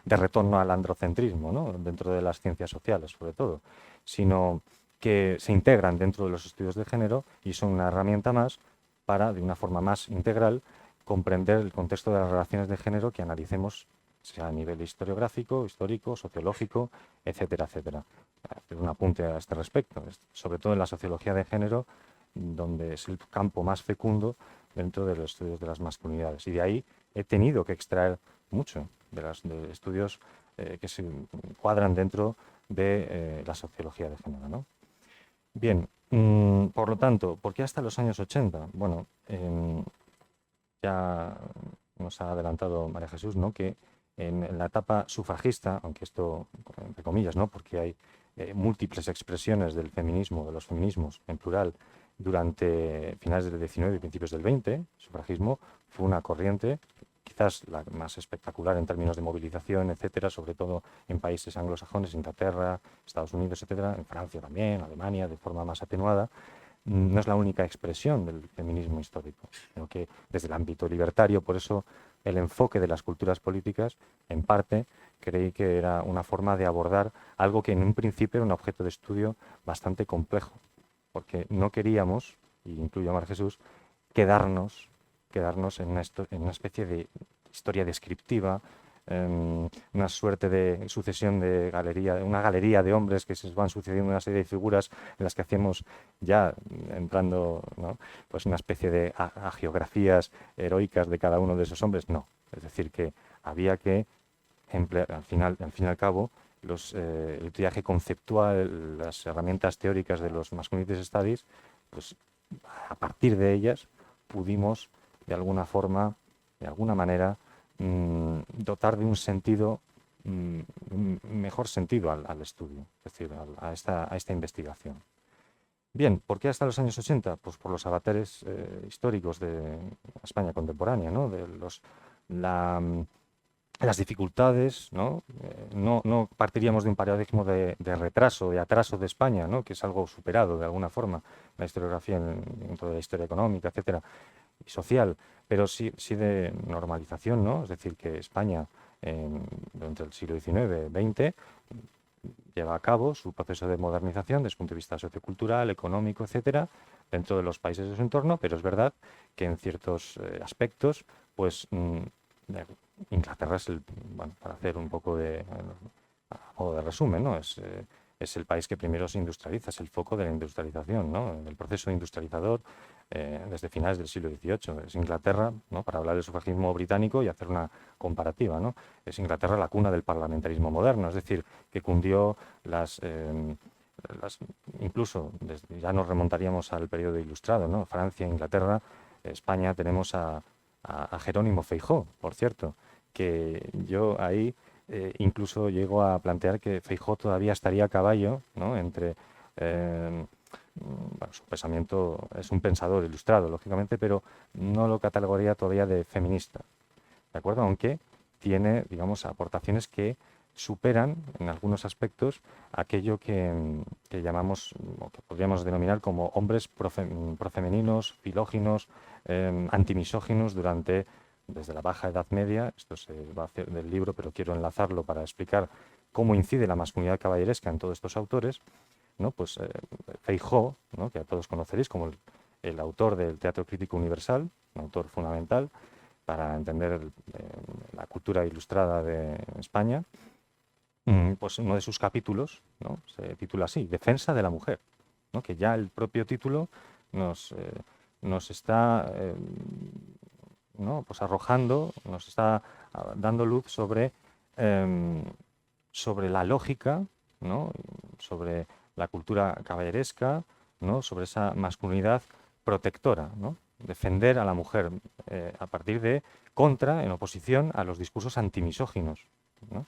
retorno al androcentrismo, ¿no? Dentro de las ciencias sociales, sobre todo, sino que se integran dentro de los estudios de género y son una herramienta más para, de una forma más integral, comprender el contexto de las relaciones de género que analicemos, sea a nivel historiográfico, histórico, sociológico, etcétera, etcétera. Hacer un apunte a este respecto, sobre todo en la sociología de género, donde es el campo más fecundo dentro de los estudios de las masculinidades. Y de ahí he tenido que extraer mucho de estudios que se cuadran dentro de la sociología de género, ¿no? Bien, por lo tanto, ¿por qué hasta los años 80? Bueno, ya nos ha adelantado María Jesús, ¿no? Que en la etapa sufragista, aunque esto entre comillas, ¿no? Porque hay múltiples expresiones del feminismo, de los feminismos en plural, durante finales del XIX y principios del XX, el sufragismo fue una corriente, quizás la más espectacular en términos de movilización, etcétera, sobre todo en países anglosajones, Inglaterra, Estados Unidos, etcétera, en Francia también, Alemania, de forma más atenuada. No es la única expresión del feminismo histórico, sino que desde el ámbito libertario, por eso el enfoque de las culturas políticas, en parte, creí que era una forma de abordar algo que en un principio era un objeto de estudio bastante complejo, porque no queríamos, y incluyo a Mar Jesús, quedarnos en una especie de historia descriptiva, una suerte de sucesión de una galería de hombres que se van sucediendo una serie de figuras en las que hacíamos ya entrando, ¿no? Pues una especie de hagiografías heroicas de cada uno de esos hombres. No, es decir, que había que emplear, al fin y al cabo, el triaje conceptual, las herramientas teóricas de los masculinity studies, pues a partir de ellas pudimos de alguna forma, de alguna manera, dotar de un sentido, mejor sentido al estudio, es decir, a esta investigación. Bien, ¿por qué hasta los años 80? Pues por los avatares históricos de España contemporánea, ¿no? De las dificultades, ¿no? No partiríamos de un paradigma de retraso, de atraso de España, ¿no? Que es algo superado de alguna forma, la historiografía dentro de la historia económica, etcétera. y social, pero sí de normalización, ¿no? Es decir, que España durante el siglo XIX, XX, lleva a cabo su proceso de modernización desde el punto de vista sociocultural, económico, etcétera, dentro de los países de su entorno, pero es verdad que en ciertos aspectos, pues Inglaterra es bueno, para hacer un poco a modo de resumen, ¿no? Es el país que primero se industrializa, es el foco de la industrialización, ¿no? El proceso industrializador desde finales del siglo XVIII. Es Inglaterra, ¿no? Para hablar del sufragismo británico y hacer una comparativa, ¿no? Es Inglaterra la cuna del parlamentarismo moderno, es decir, que cundió incluso ya nos remontaríamos al periodo ilustrado, ¿no? Francia, Inglaterra, España, tenemos a Jerónimo Feijó, por cierto, que yo ahí incluso llego a plantear que Feijó todavía estaría a caballo, ¿no? Entre bueno, su pensamiento es un pensador ilustrado, lógicamente, pero no lo catalogaría todavía de feminista, ¿de acuerdo? Aunque tiene, digamos, aportaciones que superan en algunos aspectos aquello que llamamos, o que podríamos denominar como hombres profemeninos, filóginos, antimisóginos desde la Baja Edad Media. Esto se va a hacer del libro, pero quiero enlazarlo para explicar cómo incide la masculinidad caballeresca en todos estos autores, ¿no? Pues Feijó, ¿no? Que a todos conoceréis como el autor del Teatro Crítico Universal, un autor fundamental para entender la cultura ilustrada de España. Pues uno de sus capítulos, ¿no? Se titula así, Defensa de la mujer, ¿no? Que ya el propio título nos está ¿no? Pues arrojando, nos está dando luz sobre la lógica, ¿no? Sobre la cultura caballeresca, ¿no? Sobre esa masculinidad protectora, ¿no? Defender a la mujer a partir de en oposición a los discursos antimisóginos, ¿no?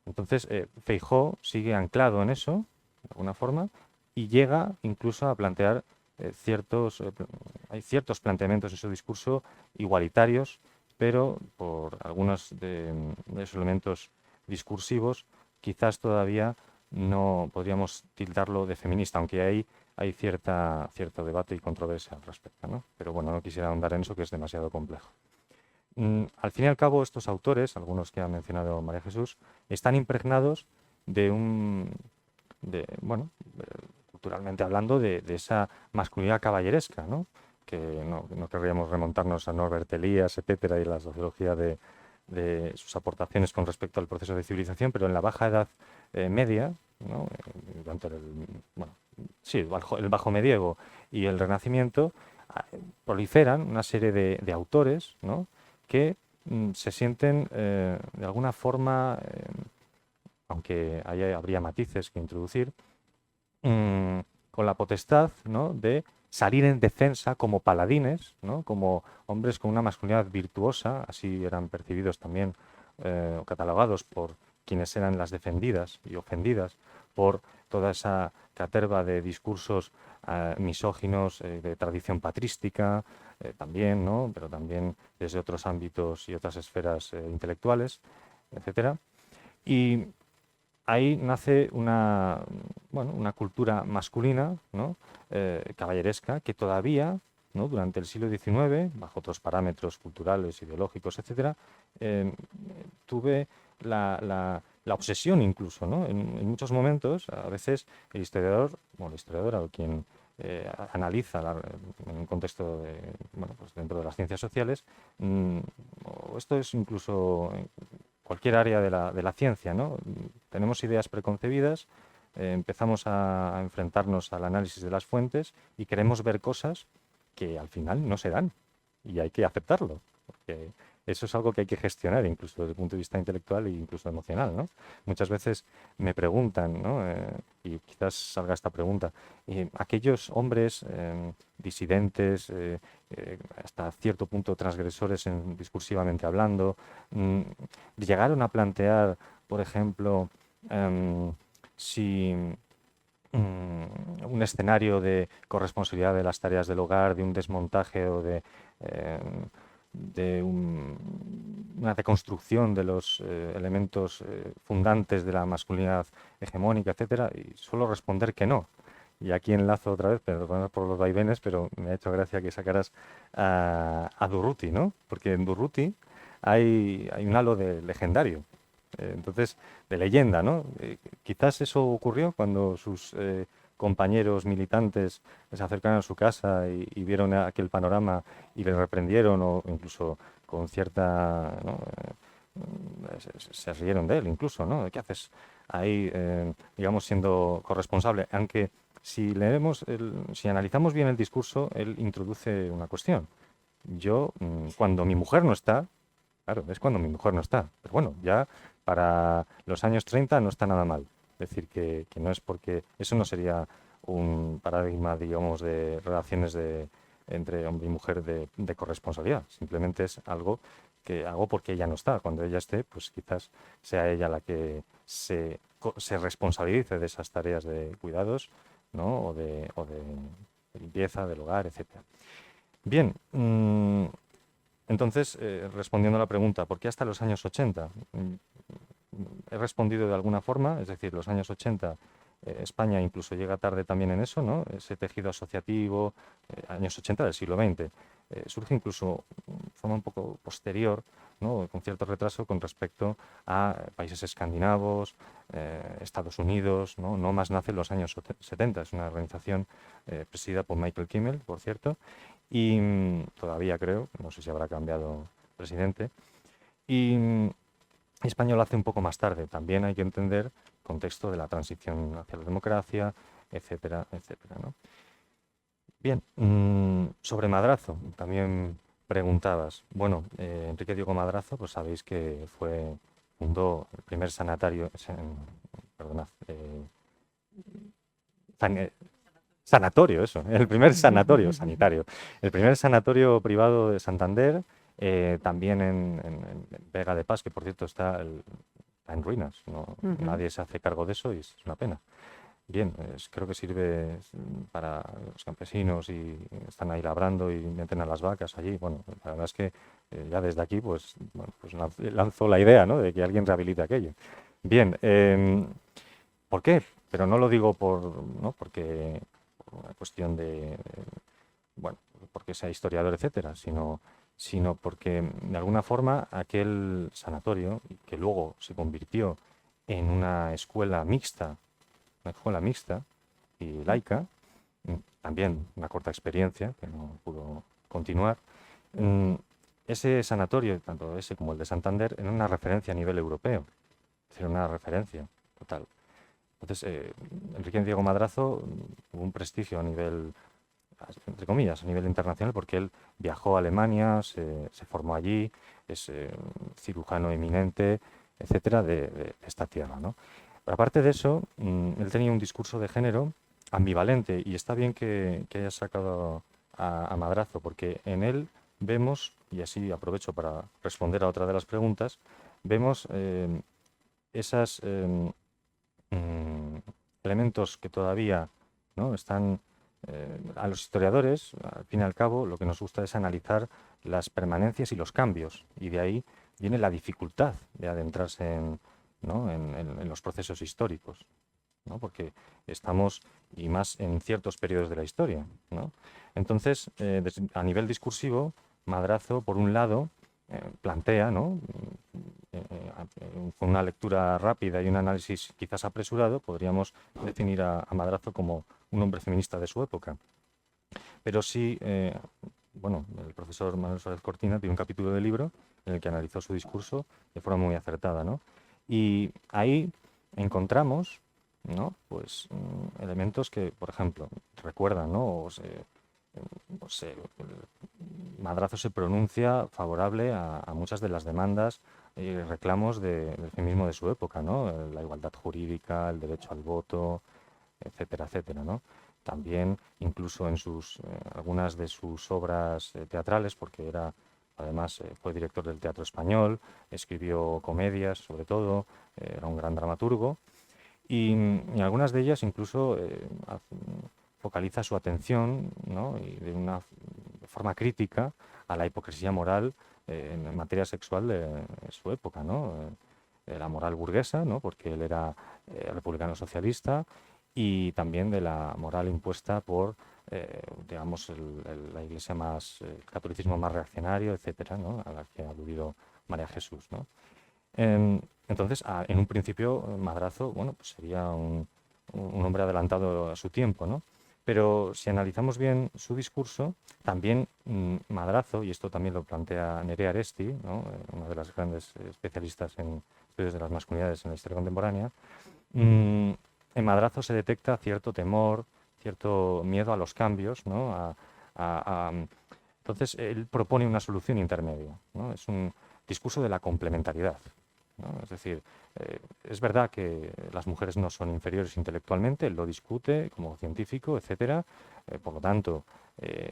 Entonces, Feijó sigue anclado en eso, de alguna forma, y llega incluso a plantear hay ciertos planteamientos en su discurso igualitarios, pero por algunos de esos elementos discursivos, quizás todavía no podríamos tildarlo de feminista, aunque hay cierto debate y controversia al respecto, ¿no? Pero bueno, no quisiera ahondar en eso, que es demasiado complejo. Al fin y al cabo, estos autores, algunos que ha mencionado María Jesús, están impregnados bueno, culturalmente hablando, de esa masculinidad caballeresca, ¿no? Que no querríamos remontarnos a Norbert Elias, etcétera, y la sociología de sus aportaciones con respecto al proceso de civilización, pero en la Baja Edad Media, ¿no? Durante el Bajo Medievo y el Renacimiento, proliferan una serie de autores, ¿no? Que se sienten de alguna forma, aunque habría matices que introducir, con la potestad, ¿no? De salir en defensa como paladines, ¿no? Como hombres con una masculinidad virtuosa, así eran percibidos también o catalogados por quienes eran las defendidas y ofendidas por toda esa caterva de discursos misóginos de tradición patrística, también, ¿no? Pero también desde otros ámbitos y otras esferas intelectuales, etcétera. Y ahí nace una cultura masculina, ¿no? Caballeresca, que todavía, ¿no? Durante el siglo XIX, bajo otros parámetros culturales, ideológicos, etcétera, tuve la obsesión incluso, ¿no? En muchos momentos, a veces el historiador, bueno, la historiadora o quien analiza en un contexto pues dentro de las ciencias sociales, o esto es incluso cualquier área de la ciencia, ¿no? Tenemos ideas preconcebidas, empezamos a enfrentarnos al análisis de las fuentes y queremos ver cosas que al final no se dan y hay que aceptarlo, porque eso es algo que hay que gestionar incluso desde el punto de vista intelectual e incluso emocional, ¿no? Muchas veces me preguntan, ¿no? Y quizás salga esta pregunta, aquellos hombres disidentes, hasta cierto punto transgresores discursivamente hablando, llegaron a plantear, por ejemplo, si un escenario de corresponsabilidad de las tareas del hogar, de un desmontaje o de una deconstrucción de los elementos fundantes de la masculinidad hegemónica, etcétera, y suelo responder que no, y aquí enlazo otra vez, perdón por los vaivenes, pero me ha hecho gracia que sacaras a Durruti, ¿no? Porque en Durruti hay un halo de legendario, entonces, de leyenda, ¿no? Quizás eso ocurrió cuando sus compañeros militantes se acercaron a su casa y vieron aquel panorama y le reprendieron o incluso con cierta, ¿no? Se rieron de él incluso, ¿no? ¿Qué haces ahí, digamos, siendo corresponsable? Aunque si leemos, si analizamos bien el discurso, él introduce una cuestión. Yo, cuando mi mujer no está, claro, es cuando mi mujer no está, pero bueno, ya para los años 30 no está nada mal. Es decir, que no es porque eso no sería un paradigma, digamos, de relaciones entre hombre y mujer de corresponsabilidad. Simplemente es algo que hago porque ella no está. Cuando ella esté, pues quizás sea ella la que se responsabilice de esas tareas de cuidados, ¿no? O de limpieza del hogar, etcétera. Bien, entonces, respondiendo a la pregunta, ¿por qué hasta los años 80? He respondido de alguna forma, es decir, los años 80, España incluso llega tarde también en eso, ¿no? Ese tejido asociativo, años 80 del siglo XX, surge incluso de forma un poco posterior, ¿no? Con cierto retraso con respecto a países escandinavos, Estados Unidos, ¿no? No más nace en los años 70, es una organización presidida por Michael Kimmel, por cierto, y todavía creo, no sé si habrá cambiado presidente, y España lo hace un poco más tarde. También hay que entender el contexto de la transición hacia la democracia, etcétera, etcétera, ¿no? Bien, sobre Madrazo, también preguntabas. Bueno, Enrique Diego Madrazo, pues sabéis que fundó el primer sanatorio, perdonad, san- sanatorio, eso, el primer sanatorio sanitario, el primer sanatorio privado de Santander, también en Vega de Paz, que por cierto está en ruinas, no, Ujú. nadie se hace cargo de eso y es una pena. Bien, creo que sirve para los campesinos y están ahí labrando y meten a las vacas allí. Bueno, la verdad es que ya desde aquí pues, bueno, pues lanzo la idea, ¿no? De que alguien rehabilite aquello. Bien, ¿por qué? Pero no lo digo ¿no? Por una cuestión bueno, porque sea historiador, etcétera, sino porque de alguna forma aquel sanatorio, que luego se convirtió en una escuela mixta y laica, también una corta experiencia que no pudo continuar, mm, ese sanatorio, tanto ese como el de Santander, era una referencia a nivel europeo, es decir, una referencia total. Entonces, Enrique Diego Madrazo tuvo un prestigio a nivel, entre comillas, a nivel internacional, porque él viajó a Alemania, se formó allí, es cirujano eminente, etcétera, de esta tierra, ¿no? Pero aparte de eso, él tenía un discurso de género ambivalente y está bien que haya sacado a Madrazo, porque en él vemos, y así aprovecho para responder a otra de las preguntas, vemos esas mm, elementos que todavía, ¿no? Están a los historiadores, al fin y al cabo, lo que nos gusta es analizar las permanencias y los cambios, y de ahí viene la dificultad de adentrarse ¿no? en los procesos históricos, ¿no? Porque estamos, y más en ciertos periodos de la historia, ¿no? Entonces, a nivel discursivo, Madrazo, por un lado, plantea, ¿no? Con una lectura rápida y un análisis quizás apresurado, podríamos definir a Madrazo como un hombre feminista de su época. Pero sí, bueno, el profesor Manuel Suárez Cortina tiene un capítulo del libro en el que analizó su discurso de forma muy acertada, ¿no? Y ahí encontramos, ¿no? Pues elementos que, por ejemplo, recuerdan, ¿no? Madrazo se pronuncia favorable a muchas de las demandas y reclamos del feminismo de su época, ¿no? La igualdad jurídica, el derecho al voto, etcétera, etcétera, ¿no? También, incluso en algunas de sus obras teatrales, porque además fue director del Teatro Español, escribió comedias, sobre todo, era un gran dramaturgo, y algunas de ellas incluso focaliza su atención, ¿no? Y de forma crítica a la hipocresía moral en materia sexual de su época, ¿no? La moral burguesa, ¿no? Porque él era republicano socialista y también de la moral impuesta por, digamos, la iglesia más, el catolicismo más reaccionario, etcétera, ¿no? A la que ha aludido María Jesús, ¿no? Entonces, en un principio, Madrazo, bueno, pues sería un hombre adelantado a su tiempo, ¿no? Pero si analizamos bien su discurso, también Madrazo, y esto también lo plantea Nerea Aresti, ¿no? Una de las grandes especialistas en estudios de las masculinidades en la historia contemporánea, mm, en Madrazo se detecta cierto temor, cierto miedo a los cambios, ¿no? Entonces, él propone una solución intermedia, ¿no? Es un discurso de la complementariedad, ¿no? Es decir, es verdad que las mujeres no son inferiores intelectualmente, él lo discute como científico, etcétera, por lo tanto,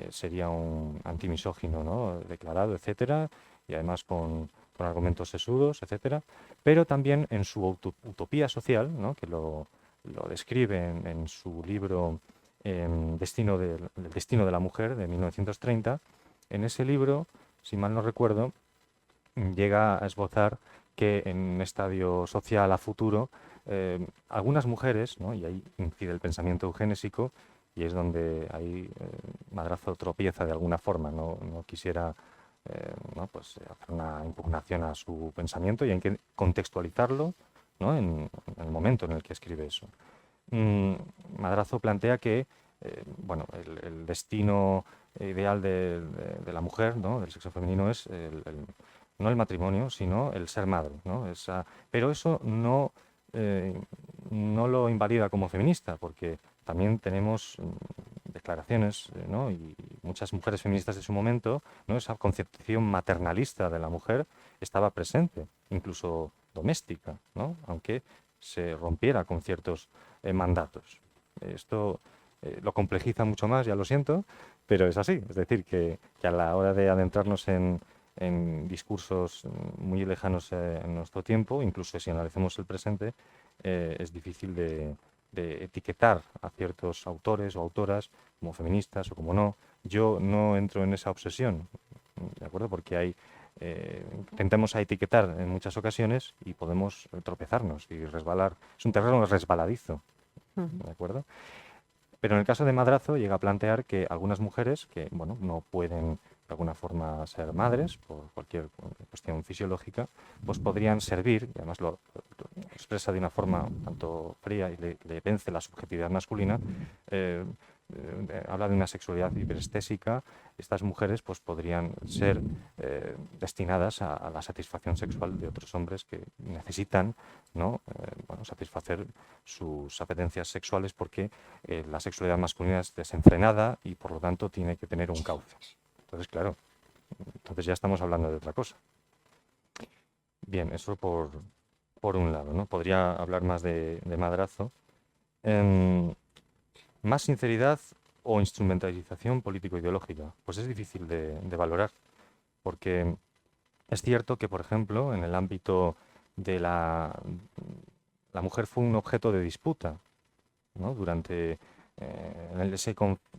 sería un antimisógino, ¿no? Declarado, etcétera, y además con argumentos sesudos, etcétera, pero también en su utopía social, ¿no? Que lo describe en su libro el destino de la mujer, de 1930. En ese libro, si mal no recuerdo, llega a esbozar que en un estadio social a futuro, algunas mujeres, ¿no? Y ahí incide el pensamiento eugenésico, y es donde ahí Madrazo tropieza de alguna forma, no quisiera ¿no? Pues, hacer una impugnación a su pensamiento, y hay que contextualizarlo, ¿no? En el momento en el que escribe eso. Mm, Madrazo plantea que bueno, el destino ideal de la mujer, ¿no? Del sexo femenino es no el matrimonio, sino el ser madre, ¿no? Pero eso eh, no lo invalida como feminista, porque también tenemos declaraciones, ¿no? Y muchas mujeres feministas de su momento, ¿no? Esa concepción maternalista de la mujer estaba presente, incluso doméstica, ¿no? Aunque se rompiera con ciertos mandatos. Esto lo complejiza mucho más, ya lo siento, pero es así. Es decir, que a la hora de adentrarnos en discursos muy lejanos en nuestro tiempo, incluso si analizamos el presente, es difícil de etiquetar a ciertos autores o autoras como feministas o como no. Yo no entro en esa obsesión, ¿de acuerdo? Porque intentamos a etiquetar en muchas ocasiones y podemos tropezarnos y resbalar. Es un terreno resbaladizo, Ujú. ¿de acuerdo? Pero en el caso de Madrazo llega a plantear que algunas mujeres que, bueno, no pueden de alguna forma ser madres por cualquier cuestión fisiológica, pues podrían servir, y además lo expresa de una forma tanto fría y le vence la subjetividad masculina, eh, habla de una sexualidad hiperestésica. Estas mujeres pues podrían ser destinadas a la satisfacción sexual de otros hombres que necesitan, ¿no? Bueno, satisfacer sus apetencias sexuales, porque la sexualidad masculina es desenfrenada y por lo tanto tiene que tener un cauce. Entonces, claro, entonces ya estamos hablando de otra cosa. Bien, eso por un lado, ¿no? Podría hablar más de Madrazo. Em, Más sinceridad o instrumentalización político-ideológica. Pues es difícil de valorar, porque es cierto que, por ejemplo, en el ámbito de la mujer fue un objeto de disputa, ¿no? Durante,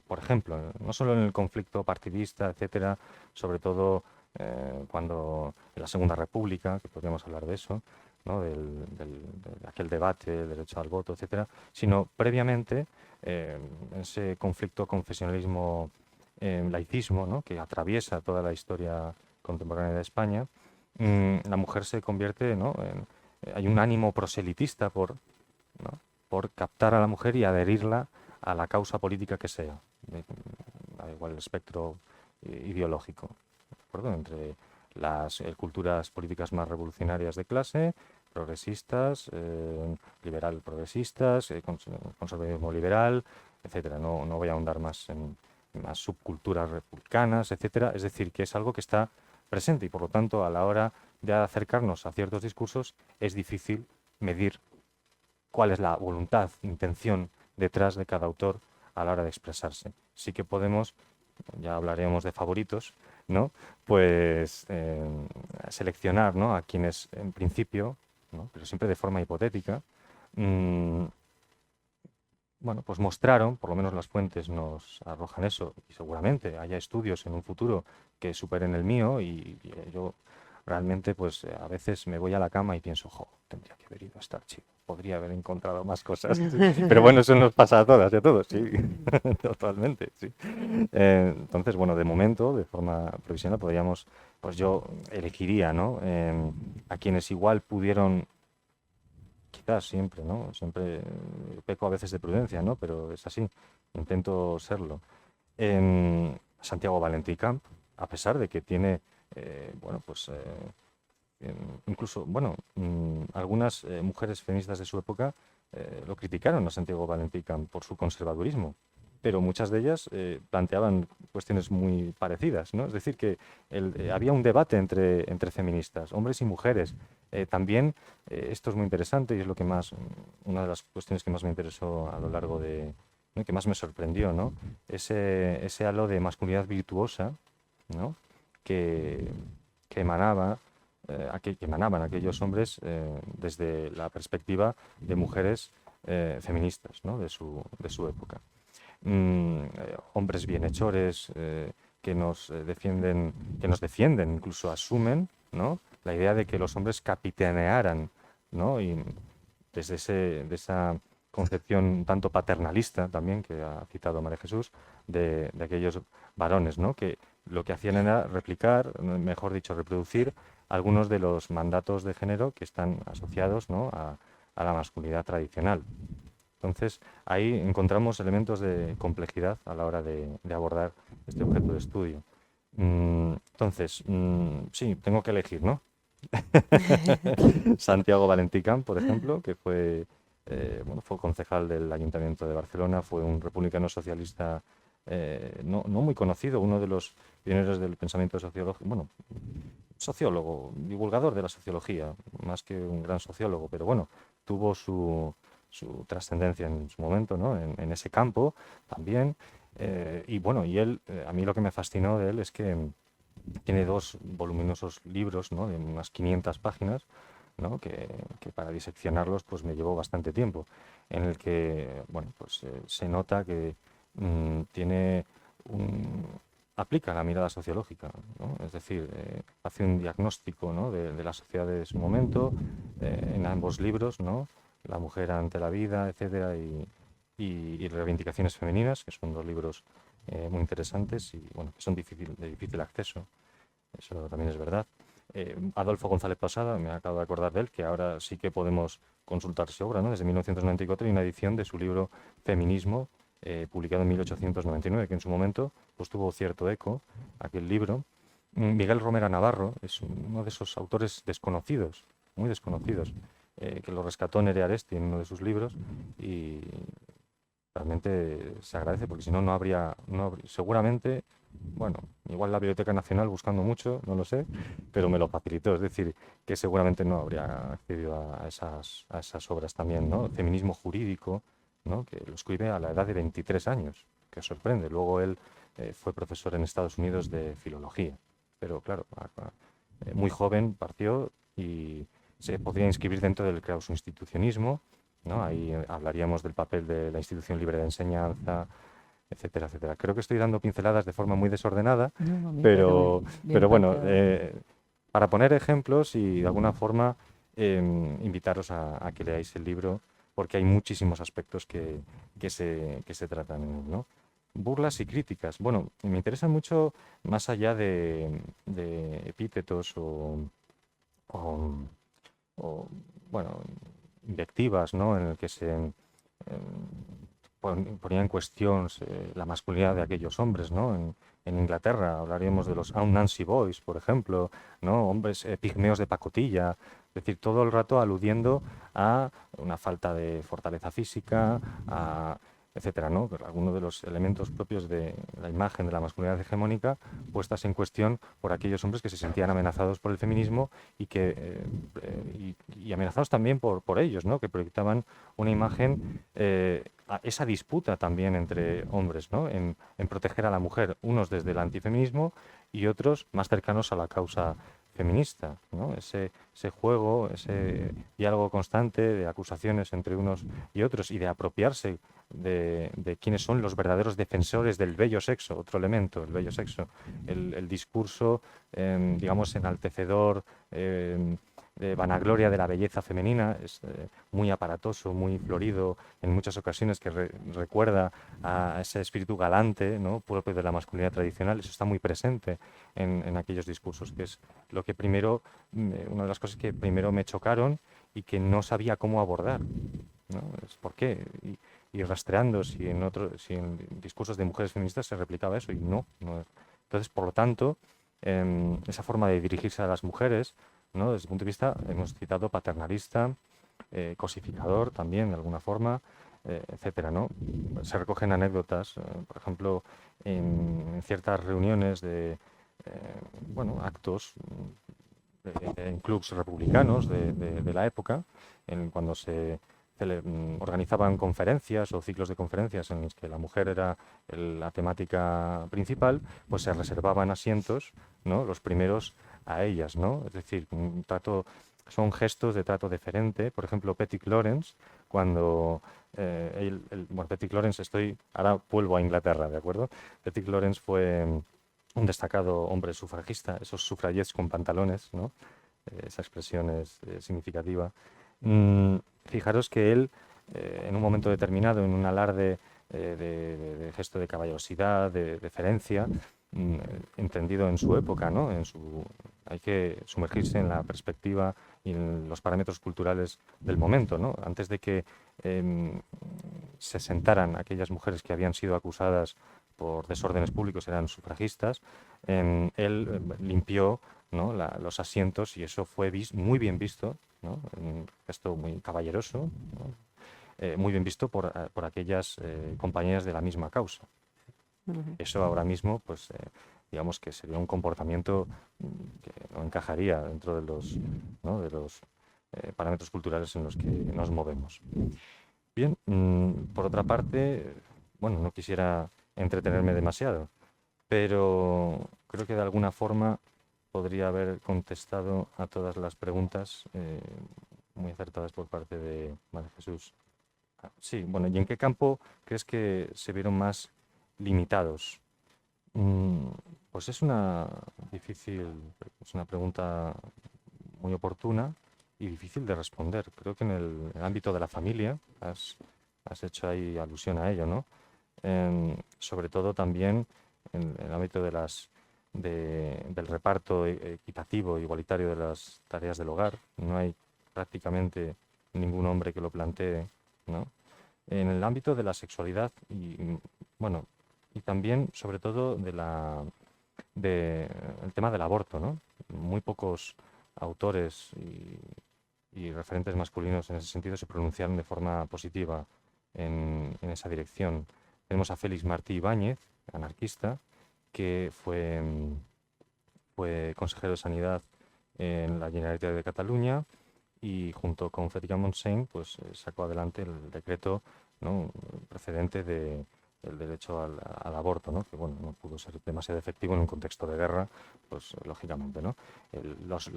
por ejemplo, no solo en el conflicto partidista, etcétera, sobre todo cuando en la Segunda República, que podríamos hablar de eso, ¿no? De aquel debate, el derecho al voto, etcétera, sino previamente en ese conflicto confesionalismo, laicismo, ¿no? Que atraviesa toda la historia contemporánea de España. La mujer se convierte, ¿no? Hay un ánimo proselitista ¿no? por captar a la mujer y adherirla a la causa política que sea, da igual el espectro ideológico, ¿de acuerdo? Entre las culturas políticas más revolucionarias de clase, progresistas, liberal progresistas, conservadurismo liberal, etcétera. No voy a ahondar más en las subculturas republicanas, etcétera. Es decir, que es algo que está presente, y por lo tanto a la hora de acercarnos a ciertos discursos es difícil medir cuál es la voluntad, intención detrás de cada autor a la hora de expresarse. Sí que podemos, ya hablaremos de favoritos, ¿no? Pues seleccionar, ¿no? A quienes en principio, ¿no? Pero siempre de forma hipotética, mm, bueno, pues mostraron, por lo menos las fuentes nos arrojan eso, y seguramente haya estudios en un futuro que superen el mío, y yo realmente pues a veces me voy a la cama y pienso, jo, tendría que haber ido a este archivo, podría haber encontrado más cosas. Pero bueno, eso nos pasa a todas y a todos, sí, totalmente, sí. Entonces, bueno, de momento, de forma provisional, podríamos, pues yo elegiría, ¿no? A quienes igual pudieron, quizás siempre, ¿no? Siempre peco a veces de prudencia, ¿no? Pero es así, intento serlo. Santiago Valentí Camp, a pesar de que tiene, bueno, pues incluso, bueno, algunas mujeres feministas de su época lo criticaron a Santiago Valentí Camp por su conservadurismo, pero muchas de ellas planteaban cuestiones muy parecidas, ¿no? Es decir, que había un debate entre feministas, hombres y mujeres. También, esto es muy interesante y es lo que más, una de las cuestiones que más me interesó a lo largo de, ¿no? Que más me sorprendió, ¿no? Ese halo de masculinidad virtuosa, ¿no? que, que emanaba, que emanaban aquellos hombres desde la perspectiva de mujeres feministas, ¿no? de su época. Hombres bienhechores que nos defienden, incluso asumen, ¿no? La idea de que los hombres capitanearan, ¿no? Y de esa concepción un tanto paternalista también que ha citado María Jesús, de aquellos varones, ¿no? Que lo que hacían era replicar, mejor dicho, reproducir algunos de los mandatos de género que están asociados, ¿no? a la masculinidad tradicional. Entonces, ahí encontramos elementos de complejidad a la hora de abordar este objeto de estudio. Entonces, sí, tengo que elegir, ¿no? Santiago Valenticán, por ejemplo, que bueno, fue concejal del Ayuntamiento de Barcelona, fue un republicano socialista no muy conocido, uno de los pioneros del pensamiento sociológico, bueno, sociólogo, divulgador de la sociología, más que un gran sociólogo, pero bueno, tuvo su trascendencia en su momento, ¿no? En ese campo también. Y bueno, y él, a mí lo que me fascinó de él es que tiene dos voluminosos libros, ¿no? De unas 500 páginas, ¿no? Que para diseccionarlos pues me llevó bastante tiempo, en el que, bueno, pues se nota que tiene aplica la mirada sociológica, ¿no? Es decir, hace un diagnóstico, ¿no? de la sociedad de su momento en ambos libros, ¿no? La mujer ante la vida, etcétera, y reivindicaciones femeninas, que son dos libros muy interesantes y bueno, que son de difícil acceso. Eso también es verdad. Adolfo González Posada, me acabo de acordar de él, que ahora sí que podemos consultar su obra, ¿no? Desde 1994 y una edición de su libro Feminismo, publicado en 1899, que en su momento pues, tuvo cierto eco, aquel libro. Miguel Romero Navarro es uno de esos autores desconocidos, muy desconocidos, que lo rescató Nerea Aresti en uno de sus libros y realmente se agradece porque si no, seguramente, bueno, igual la Biblioteca Nacional buscando mucho, no lo sé, pero me lo facilitó, es decir, que seguramente no habría accedido a esas obras también, ¿no? Feminismo jurídico, ¿no? Que lo escribe a la edad de 23 años, que os sorprende. Luego él fue profesor en Estados Unidos de filología, pero claro, muy joven partió y se podría inscribir dentro del clauso-institucionismo, ¿no? Ahí hablaríamos del papel de la institución libre de enseñanza, etcétera, etcétera. Creo que estoy dando pinceladas de forma muy desordenada, No, a mí, pero, bien pero bueno, planteado. para poner ejemplos y de alguna forma invitaros a que leáis el libro, porque hay muchísimos aspectos que se tratan, ¿no? Burlas y críticas. Bueno, me interesan mucho más allá de epítetos o, o, bueno, invectivas, ¿no? En el que se ponía en cuestión la masculinidad de aquellos hombres, ¿no? En Inglaterra hablaríamos de los Nancy Boys, por ejemplo, ¿no? Hombres pigmeos de pacotilla, es decir, todo el rato aludiendo a una falta de fortaleza física, etcétera, ¿no? Algunos de los elementos propios de la imagen de la masculinidad hegemónica puestas en cuestión por aquellos hombres que se sentían amenazados por el feminismo y amenazados también por ellos, ¿no? Que proyectaban una imagen, esa disputa también entre hombres, ¿no? En proteger a la mujer, unos desde el antifeminismo y otros más cercanos a la causa feminista, ¿no? Ese juego, ese diálogo constante de acusaciones entre unos y otros y de apropiarse de quiénes son los verdaderos defensores del bello sexo, otro elemento, el bello sexo, el discurso, digamos, enaltecedor, de vanagloria de la belleza femenina, es muy aparatoso, muy florido, en muchas ocasiones que recuerda a ese espíritu galante, ¿no?, propio de la masculinidad tradicional. Eso está muy presente en aquellos discursos, que es lo que primero, una de las cosas que primero me chocaron y que no sabía cómo abordar, ¿no? Es por qué. Y rastreando si en discursos de mujeres feministas se replicaba eso, y no. Entonces, por lo tanto, esa forma de dirigirse a las mujeres, ¿no?, desde el punto de vista, hemos citado, paternalista, cosificador también, de alguna forma, etcétera, ¿no? Se recogen anécdotas, por ejemplo, en ciertas reuniones bueno, actos en clubs republicanos de la época, cuando se organizaban conferencias o ciclos de conferencias en los que la mujer era la temática principal, pues se reservaban asientos, ¿no?, los primeros a ellas, ¿no? Es decir, son gestos de trato deferente. Por ejemplo, Pettit Lawrence, cuando bueno, Pettit Lawrence, ahora vuelvo a Inglaterra, ¿de acuerdo? Pettit Lawrence fue un destacado hombre sufragista, esos sufragettes con pantalones, ¿no? Esa expresión es significativa. Fijaros que él, en un momento determinado, en un alarde de gesto de caballerosidad, de deferencia, entendido en su época, ¿no? Hay que sumergirse en la perspectiva y en los parámetros culturales del momento, ¿no? Antes de que se sentaran aquellas mujeres que habían sido acusadas por desórdenes públicos, eran sufragistas, él limpió, ¿no?, los asientos, y eso fue muy bien visto, ¿no?, un gesto muy caballeroso, ¿no?, muy bien visto por aquellas compañeras de la misma causa. Eso ahora mismo, pues, digamos que sería un comportamiento que no encajaría dentro de los parámetros culturales en los que nos movemos. Bien, por otra parte, bueno, no quisiera entretenerme demasiado, pero creo que de alguna forma podría haber contestado a todas las preguntas muy acertadas por parte de María Jesús. Sí, bueno, ¿y en qué campo crees que se vieron más limitados? Pues es es una pregunta muy oportuna y difícil de responder. Creo que en el ámbito de la familia has hecho ahí alusión a ello, ¿no? Sobre todo también en el ámbito del reparto equitativo e igualitario de las tareas del hogar. No hay prácticamente ningún hombre que lo plantee, ¿no? En el ámbito de la sexualidad bueno, y también, sobre todo, el tema del aborto, ¿no? Muy pocos autores y referentes masculinos en ese sentido se pronunciaron de forma positiva en esa dirección. Tenemos a Félix Martí Ibáñez, anarquista, que fue consejero de Sanidad en la Generalitat de Cataluña, y junto con Federica Montseny pues sacó adelante el decreto, ¿no?, precedente del derecho al aborto, ¿no?, que bueno, no pudo ser demasiado efectivo en un contexto de guerra, pues lógicamente, ¿no? Los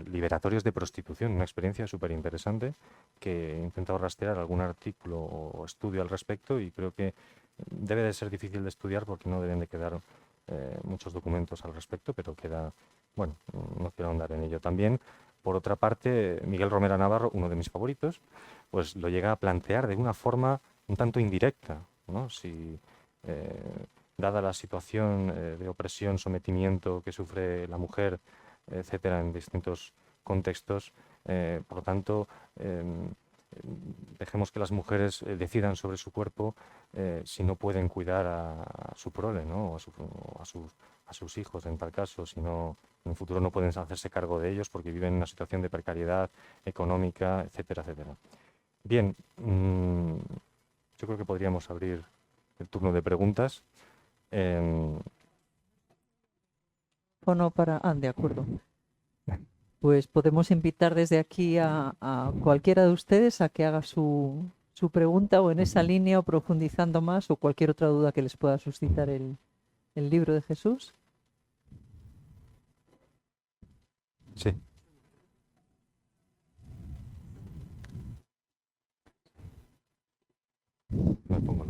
liberatorios de prostitución, una experiencia súper interesante que he intentado rastrear algún artículo o estudio al respecto, y creo que debe de ser difícil de estudiar porque no deben de quedar muchos documentos al respecto, pero bueno, no quiero ahondar en ello. También, por otra parte, Miguel Romero Navarro, uno de mis favoritos, pues lo llega a plantear de una forma un tanto indirecta, ¿no? Dada la situación de opresión, sometimiento que sufre la mujer, etcétera, en distintos contextos, por lo tanto, dejemos que las mujeres decidan sobre su cuerpo si no pueden cuidar a su prole, ¿no?, o a sus hijos, en tal caso, si no, en un futuro no pueden hacerse cargo de ellos porque viven en una situación de precariedad económica, etcétera, etcétera. Bien, yo creo que podríamos abrir el turno de preguntas. O no para... de acuerdo. Pues podemos invitar desde aquí a cualquiera de ustedes a que haga su pregunta, o en esa línea, o profundizando más, o cualquier otra duda que les pueda suscitar el libro de Jesús. Sí. Me pongo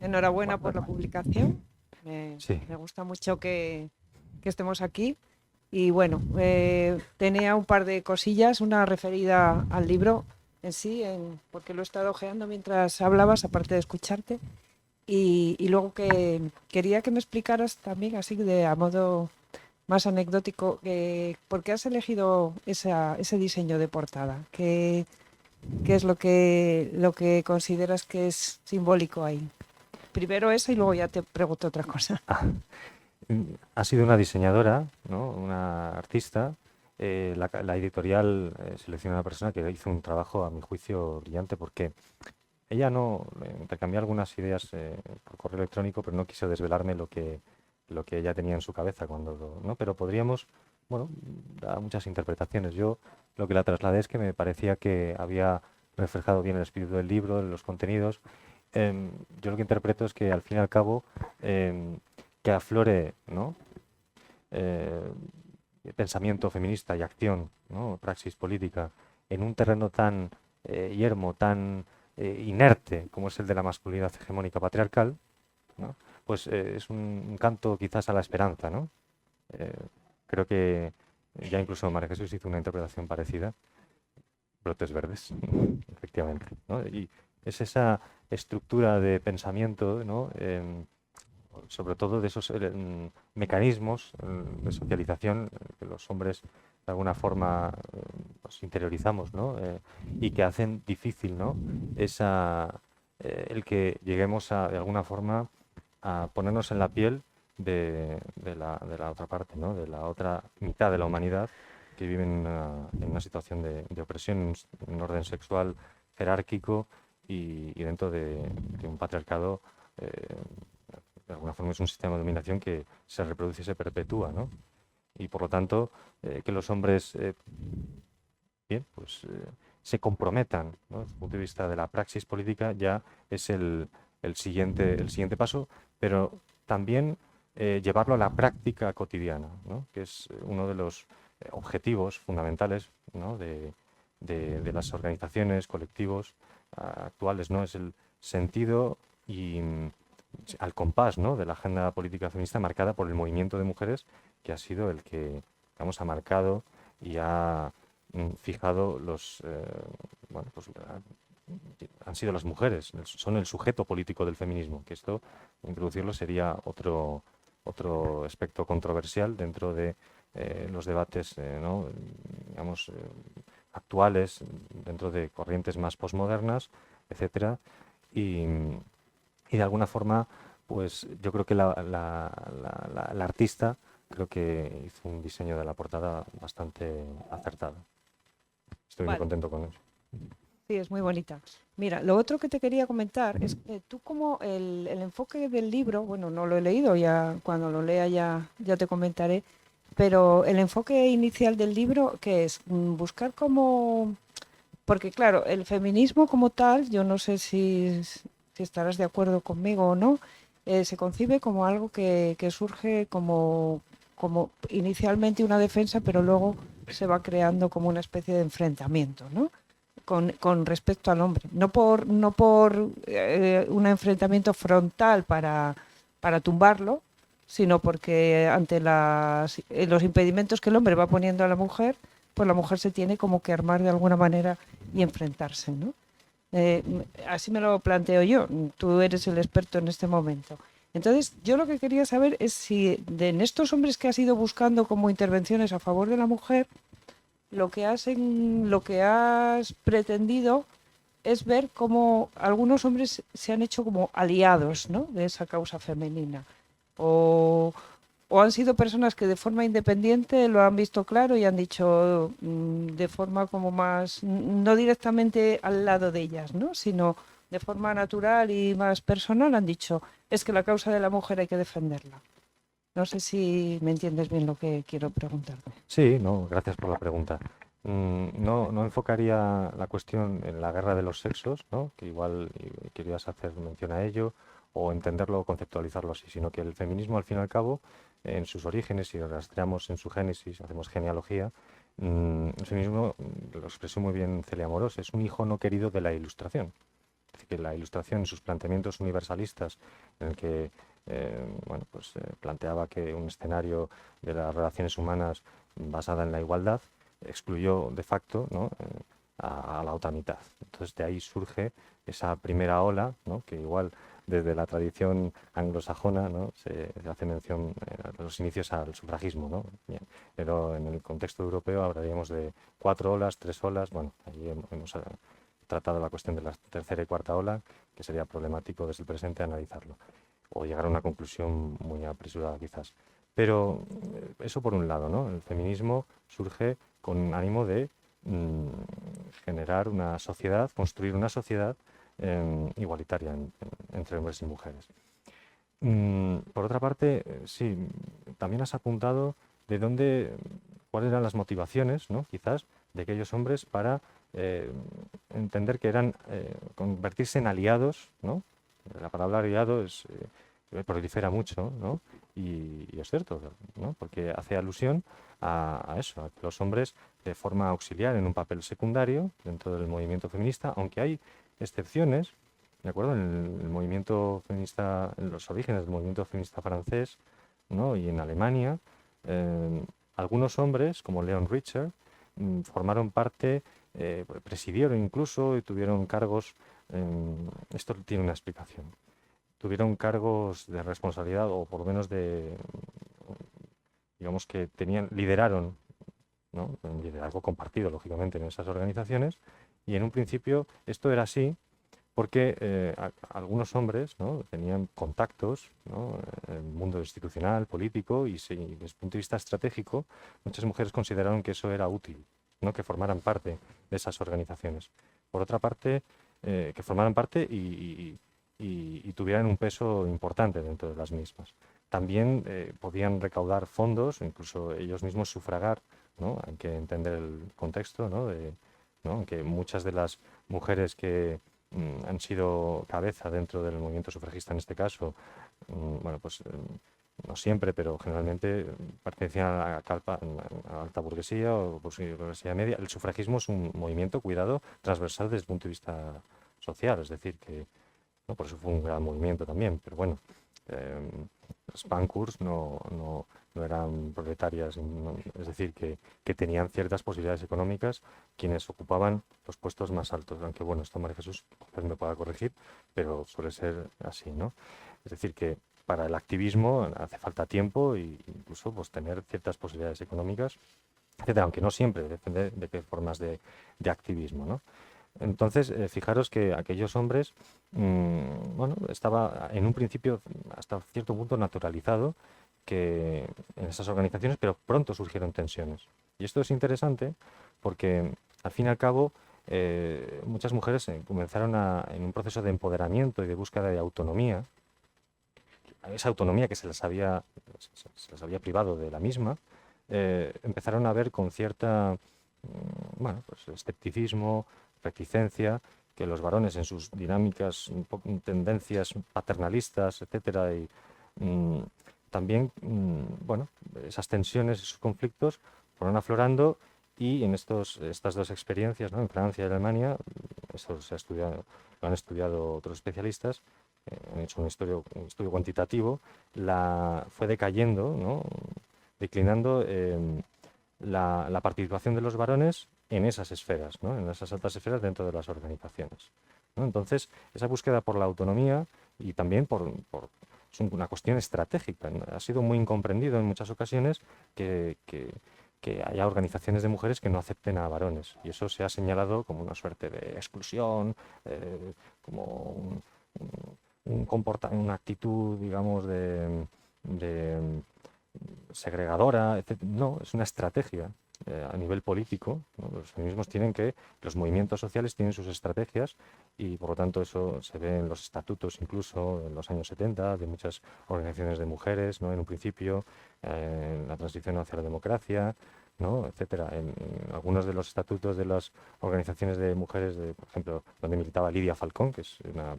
enhorabuena por la publicación. Sí. Me gusta mucho que estemos aquí. Y bueno, tenía un par de cosillas, una referida al libro en sí, porque lo he estado ojeando mientras hablabas, aparte de escucharte. Y luego que quería que me explicaras también, así a modo más anecdótico, ¿por qué has elegido ese diseño de portada? ¿Qué es lo que consideras que es simbólico ahí? Primero eso y luego ya te pregunto otra cosa. Ha sido una diseñadora, ¿no? Una artista. La editorial seleccionó a una persona que hizo un trabajo, a mi juicio, brillante, porque ella no intercambió algunas ideas por correo electrónico, pero no quiso desvelarme lo que ella tenía en su cabeza ¿no? Pero podríamos, bueno, dar muchas interpretaciones. Yo lo que la trasladé es que me parecía que había reflejado bien el espíritu del libro, los contenidos. Yo lo que interpreto es que al fin y al cabo que aflore, ¿no? Eh, Pensamiento feminista y acción, ¿no? Praxis política en un terreno tan yermo, tan inerte como es el de la masculinidad hegemónica patriarcal, ¿no? Pues es un canto quizás a la esperanza, ¿no? Eh, Creo que ya incluso María Jesús hizo una interpretación parecida, brotes verdes, efectivamente, ¿no? Y es esa estructura de pensamiento, ¿no? Sobre todo de esos mecanismos de socialización que los hombres de alguna forma pues, interiorizamos, ¿no? Y que hacen difícil, ¿no? El que lleguemos de alguna forma a ponernos en la piel de la otra parte, ¿no? De la otra mitad de la humanidad que vive en una situación de opresión, en un orden sexual jerárquico y dentro de un patriarcado de alguna forma es un sistema de dominación que se reproduce y se perpetúa, ¿no? Y por lo tanto, que los hombres, bien, pues se comprometan, ¿no? Desde el punto de vista de la praxis política ya es el siguiente paso, pero también llevarlo a la práctica cotidiana, ¿no? Que es uno de los objetivos fundamentales, ¿no? De las organizaciones, colectivos actuales, ¿no? Es el sentido y al compás, ¿no? De la agenda política feminista marcada por el movimiento de mujeres que ha sido el que, digamos, ha marcado y ha fijado bueno, pues, han sido las mujeres, son el sujeto político del feminismo, que esto, introducirlo sería otro aspecto controversial dentro de los debates, ¿no? Digamos, actuales, dentro de corrientes más posmodernas, etcétera, y, y de alguna forma, pues yo creo que la artista creo que hizo un diseño de la portada bastante acertado. Estoy muy Vale. contento con eso. Sí, es muy bonita. Mira, lo otro que te quería comentar es que tú como el enfoque del libro, bueno, no lo he leído, ya cuando lo lea ya te comentaré, pero el enfoque inicial del libro, que es buscar como, porque claro, el feminismo como tal, yo no sé si estarás de acuerdo conmigo o no, se concibe como algo que surge como inicialmente una defensa, pero luego se va creando como una especie de enfrentamiento, ¿no? Con respecto al hombre, no por un enfrentamiento frontal para tumbarlo, sino porque ante los impedimentos que el hombre va poniendo a la mujer, pues la mujer se tiene como que armar de alguna manera y enfrentarse, ¿no? Así me lo planteo yo, tú eres el experto en este momento. Entonces, yo lo que quería saber es si en estos hombres que has ido buscando como intervenciones a favor de la mujer, lo que has pretendido es ver cómo algunos hombres se han hecho como aliados, ¿no? De esa causa femenina. O, o han sido personas que de forma independiente lo han visto claro y han dicho de forma como más, no directamente al lado de ellas, ¿no? Sino de forma natural y más personal han dicho, es que la causa de la mujer hay que defenderla. No sé si me entiendes bien lo que quiero preguntarte. Sí, no, gracias por la pregunta. No enfocaría la cuestión en la guerra de los sexos, ¿no? Que igual querías hacer mención a ello, o entenderlo o conceptualizarlo así, sino que el feminismo, al fin y al cabo, en sus orígenes, si rastreamos en su génesis, hacemos genealogía, el feminismo, lo expresó muy bien Celia Amorós, es un hijo no querido de la Ilustración. Es decir, que la Ilustración en sus planteamientos universalistas, en el que planteaba que un escenario de las relaciones humanas basada en la igualdad excluyó de facto, ¿no? A la otra mitad. Entonces de ahí surge esa primera ola, ¿no? Que igual desde la tradición anglosajona, ¿no? se hace mención a los inicios al sufragismo, ¿no? Bien. Pero en el contexto europeo hablaríamos de 4 olas, 3 olas. Bueno, ahí hemos tratado la cuestión de la tercera y cuarta ola, que sería problemático desde el presente analizarlo o llegar a una conclusión muy apresurada quizás. Pero eso por un lado, ¿no? El feminismo surge con ánimo de generar una sociedad, construir una sociedad igualitaria entre hombres y mujeres. Por otra parte, sí, también has apuntado de dónde, cuáles eran las motivaciones, ¿no? Quizás, de aquellos hombres para entender que eran convertirse en aliados, ¿no? La palabra aliado prolifera mucho, ¿no? Y es cierto, ¿no? Porque hace alusión a eso, a que los hombres de forma auxiliar en un papel secundario dentro del movimiento feminista, aunque hay excepciones, ¿de acuerdo? En el movimiento feminista, en los orígenes del movimiento feminista francés, ¿no? Y en Alemania, algunos hombres, como Leon Richter, formaron parte, presidieron incluso y tuvieron cargos, esto tiene una explicación, tuvieron cargos de responsabilidad o por lo menos digamos que lideraron, ¿no? Un liderazgo compartido, lógicamente, en esas organizaciones, y en un principio esto era así porque algunos hombres, ¿no? Tenían contactos, ¿no? En el mundo institucional, político, y desde el punto de vista estratégico, muchas mujeres consideraron que eso era útil, ¿no? Que formaran parte de esas organizaciones. Por otra parte, que formaran parte y tuvieran un peso importante dentro de las mismas. También podían recaudar fondos, incluso ellos mismos sufragar, ¿no? Hay que entender el contexto, ¿no? ¿no? Aunque muchas de las mujeres que han sido cabeza dentro del movimiento sufragista en este caso, no siempre, pero generalmente pertenecían a la alta burguesía o burguesía media. El sufragismo es un movimiento, cuidado, transversal desde el punto de vista social, es decir, que ¿no? Por eso fue un gran movimiento también, pero bueno, las Pancurs no eran proletarias, es decir, que tenían ciertas posibilidades económicas quienes ocupaban los puestos más altos, aunque bueno, esto María Jesús quizás me pueda corregir, pero suele ser así, ¿no? Es decir, que para el activismo hace falta tiempo e incluso pues, tener ciertas posibilidades económicas, etcétera, aunque no siempre, depende de qué formas de activismo, ¿no? Entonces, fijaros que aquellos hombres, estaba en un principio hasta cierto punto naturalizado que en esas organizaciones, pero pronto surgieron tensiones. Y esto es interesante porque, al fin y al cabo, muchas mujeres comenzaron en un proceso de empoderamiento y de búsqueda de autonomía, esa autonomía que se les había privado de la misma, empezaron a ver con cierta, escepticismo, reticencia, que los varones en sus dinámicas, tendencias paternalistas, etcétera, y también, esas tensiones, esos conflictos fueron aflorando y en estas dos experiencias, ¿no? En Francia y Alemania, esto lo han estudiado otros especialistas, han hecho un estudio cuantitativo, fue decayendo, ¿no? Declinando la participación de los varones en esas esferas, ¿no? En esas altas esferas dentro de las organizaciones, ¿no? Entonces, esa búsqueda por la autonomía y también es una cuestión estratégica, ¿no? Ha sido muy incomprendido en muchas ocasiones que haya organizaciones de mujeres que no acepten a varones, y eso se ha señalado como una suerte de exclusión, como una actitud, digamos, de segregadora, etc. No, es una estrategia a nivel político, ¿no? Los movimientos sociales tienen sus estrategias y por lo tanto eso se ve en los estatutos incluso en los años 70 de muchas organizaciones de mujeres, ¿no? En un principio, en la transición hacia la democracia, ¿no? Etcétera. En algunos de los estatutos de las organizaciones de mujeres, por ejemplo, donde militaba Lidia Falcón, que es una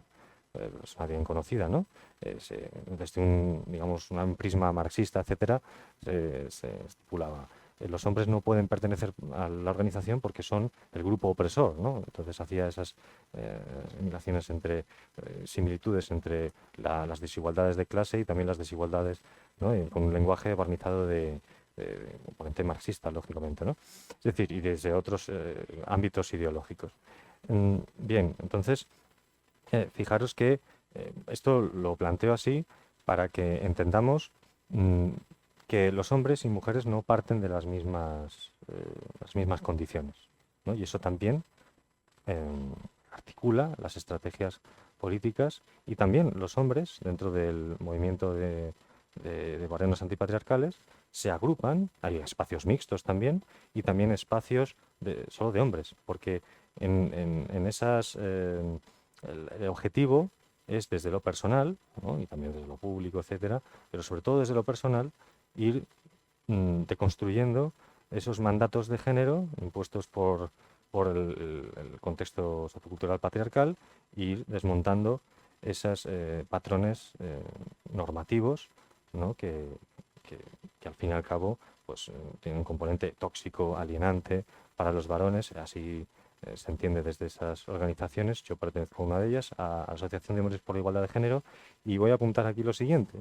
persona bien conocida, ¿no? Desde un prisma marxista, etcétera, se estipulaba los hombres no pueden pertenecer a la organización porque son el grupo opresor, ¿no? Entonces hacía esas relaciones entre similitudes entre las desigualdades de clase y también las desigualdades, ¿no? Con un lenguaje barnizado de componente marxista, lógicamente, ¿no? Es decir, y desde otros ámbitos ideológicos. Bien, entonces, fijaros que esto lo planteo así para que entendamos que los hombres y mujeres no parten de las mismas condiciones, ¿no? Y eso también articula las estrategias políticas y también los hombres, dentro del movimiento de barenos antipatriarcales, se agrupan, hay espacios mixtos también y también espacios solo de hombres, porque en esas el objetivo es desde lo personal, ¿no? Y también desde lo público, etcétera, pero sobre todo desde lo personal, ir deconstruyendo esos mandatos de género impuestos por el contexto sociocultural patriarcal e ir desmontando esos patrones normativos, ¿no? Que al fin y al cabo pues, tienen un componente tóxico, alienante para los varones, así se entiende desde esas organizaciones. Yo pertenezco a una de ellas, a la Asociación de Hombres por la Igualdad de Género, y voy a apuntar aquí lo siguiente,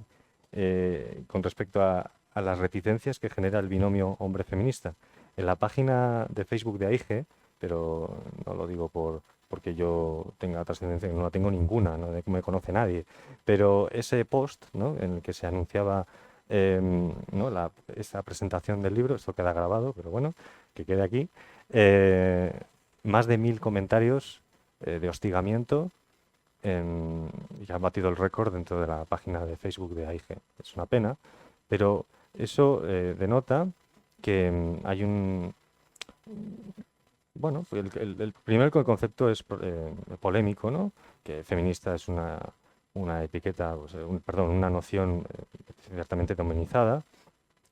con respecto a las reticencias que genera el binomio hombre feminista. En la página de Facebook de AIGE, pero no lo digo porque yo tenga trascendencia, no la tengo ninguna, no me conoce nadie, pero ese post, ¿no? En el que se anunciaba ¿no? esa presentación del libro, esto queda grabado, pero bueno, que quede aquí, más de 1000 comentarios de hostigamiento y han batido el récord dentro de la página de Facebook de AIGE. Es una pena, pero eso denota que hay un... Bueno, el primer concepto es polémico, ¿no? Que feminista es una etiqueta, pues, perdón, una noción ciertamente dominizada,